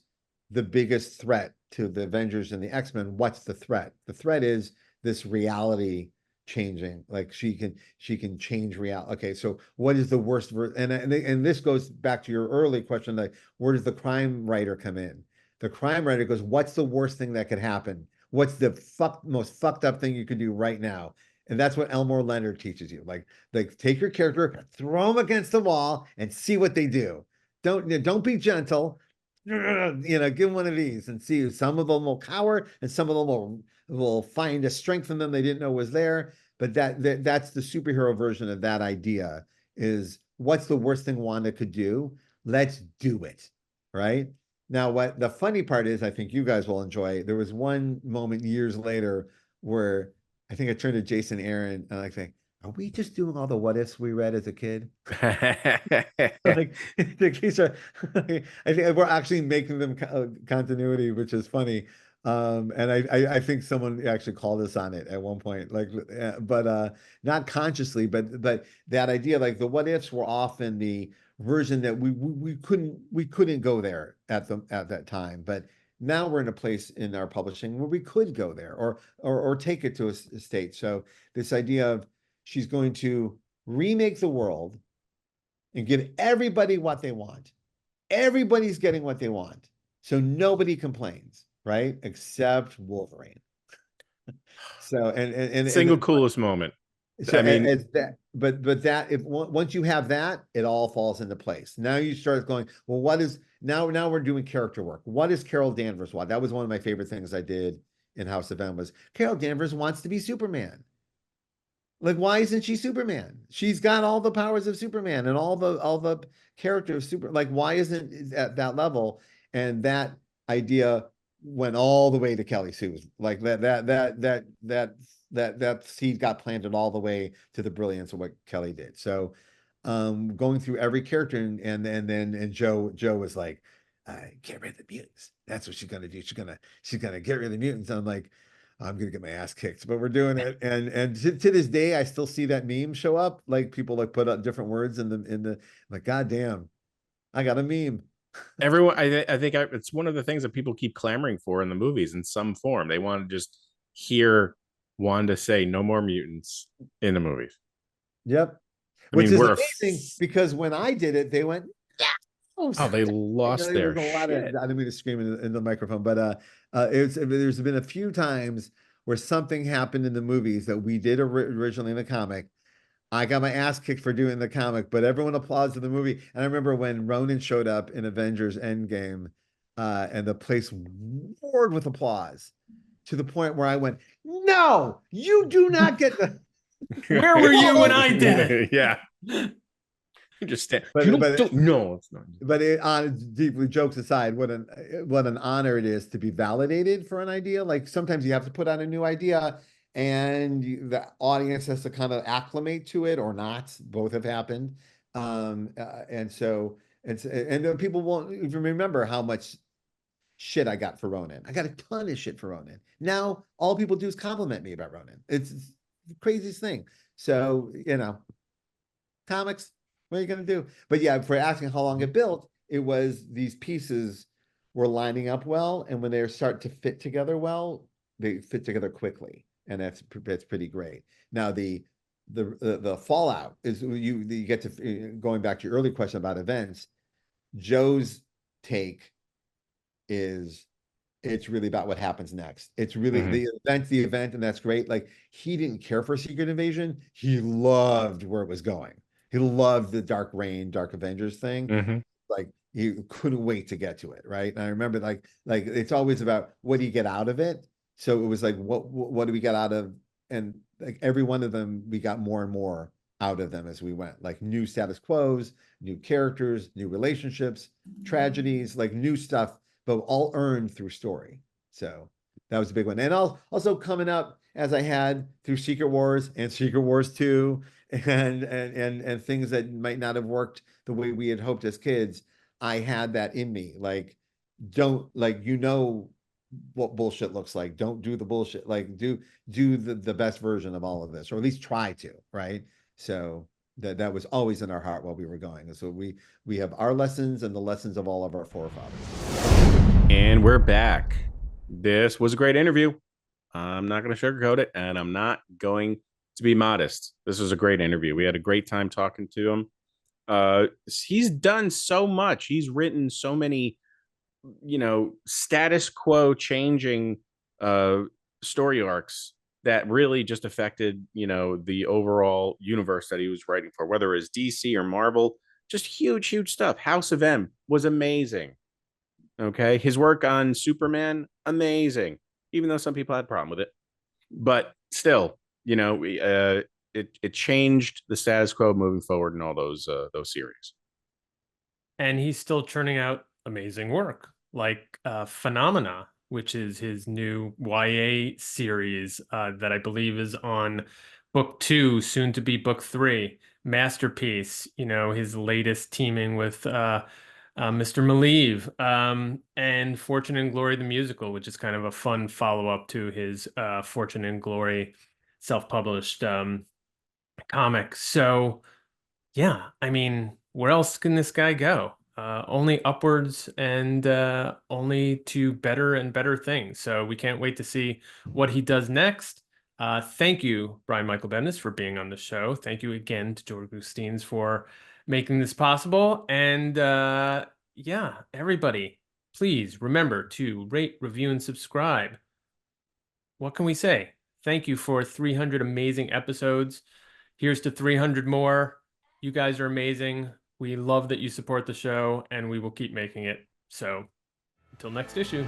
the biggest threat to the Avengers and the X-Men, what's the threat? The threat is this reality changing, like she can change reality. Okay, so what is the worst and this goes back to your early question, like where does the crime writer come in? The crime writer goes, what's the worst thing that could happen? What's the most fucked up thing you could do right now? And that's what Elmore Leonard teaches you. Like take your character, throw them against the wall, and see what they do. Don't be gentle. Give them one of these and see. Some of them will cower, and some of them will find a strength in them they didn't know was there. But that's the superhero version of that idea. Is what's the worst thing Wanda could do? Let's do it, right? Now, what the funny part is, I think you guys will enjoy. There was one moment years later where I think I turned to Jason Aaron and I think, are we just doing all the what ifs we read as a kid? Like I think we're actually making them continuity, which is funny. And I think someone actually called us on it at one point, like, but not consciously, but that idea, like the what ifs were often the version that we couldn't go there at that time, but now we're in a place in our publishing where we could go there or take it to a state. So this idea of she's going to remake the world and give everybody what they want. Everybody's getting what they want. So nobody complains, right? Except Wolverine. So Single coolest moment. so I mean, as that, but that if once you have that, it all falls into place. Now you start going, well, what is now we're doing character work. What is Carol Danvers want? That was one of my favorite things I did in House of M was Carol Danvers wants to be Superman. Like, why isn't she Superman? She's got all the powers of Superman and all the character of Super. Like, why isn't it at that level? And that idea went all the way to Kelly Sue's. Like that seed got planted all the way to the brilliance of what Kelly did. So, going through every character and Joe was like, get rid of the mutants. That's what she's gonna do. She's gonna get rid of the mutants. I'm like, I'm gonna get my ass kicked, but we're doing it. And to this day, I still see that meme show up. Like people like put up different words in the like, God damn, I got a meme. everyone, I think it's one of the things that people keep clamoring for in the movies in some form. They want to just hear Wanda say no more mutants in the movies. Yep. I Which mean, is we're amazing because when I did it, they went, yeah. oh, they lost their shit. I didn't mean to scream in the microphone, but there's been a few times where something happened in the movies that we did originally in the comic. I got my ass kicked for doing the comic, but everyone applauds in the movie. And I remember when Ronan showed up in Avengers Endgame, and the place roared with applause to the point where I went, "No, you do not get the." Where were you when I did it? Yeah. You just stand. But You don't no, it's not. But deeply jokes aside, what an honor it is to be validated for an idea. Like sometimes you have to put out a new idea, and the audience has to kind of acclimate to it or not. Both have happened, and so and people won't even remember how much shit I got for Ronan. I got a ton of shit for Ronan. Now all people do is compliment me about Ronan. It's the craziest thing. So comics. What are you going to do? But yeah, for asking how long it built, it was these pieces were lining up well, and when they start to fit together well, they fit together quickly, and that's pretty great. Now the fallout is you get to going back to your early question about events. Joe's take is it's really about what happens next. It's really the event, and that's great. Like he didn't care for Secret Invasion. He loved where it was going. He loved the Dark Reign, Dark Avengers thing. Like he couldn't wait to get to it, right? And I remember like it's always about what do you get out of it. So it was like what do we get out of, and like every one of them we got more and more out of them as we went. Like new status quos, new characters, new relationships, tragedies, like new stuff, but all earned through story. So that was a big one. And also coming up as I had through Secret Wars and Secret Wars 2 and things that might not have worked the way we had hoped as kids, I had that in me. Like, don't like what bullshit looks like. Don't do the bullshit. Like do the best version of all of this, or at least try to, right? So that was always in our heart while we were going. So we have our lessons and the lessons of all of our forefathers. And we're back. This was a great interview. I'm not going to sugarcoat it, and I'm not going to be modest. This was a great interview. We had a great time talking to him. He's done so much. He's written so many, status quo changing story arcs that really just affected, the overall universe that he was writing for, whether it's DC or Marvel. Just huge stuff. House of M was amazing. Okay, his work on Superman, amazing. Even though some people had a problem with it, but still, it changed the status quo moving forward in all those series. And he's still churning out amazing work, like Phenomena, which is his new YA series that I believe is on book 2, soon to be book 3. Masterpiece, his latest teaming with Mr. Maleev, and Fortune and Glory the musical, which is kind of a fun follow-up to his Fortune and Glory self-published comic. So yeah, I mean, where else can this guy go? Only upwards, and only to better and better things. So we can't wait to see what he does next. Thank you, Brian Michael Bendis, for being on the show. Thank you again to George Gustines for making this possible. And yeah, everybody, please remember to rate, review, and subscribe. What can we say? Thank you for 300 amazing episodes. Here's to 300 more. You guys are amazing. We love that you support the show, and we will keep making it. So until next issue.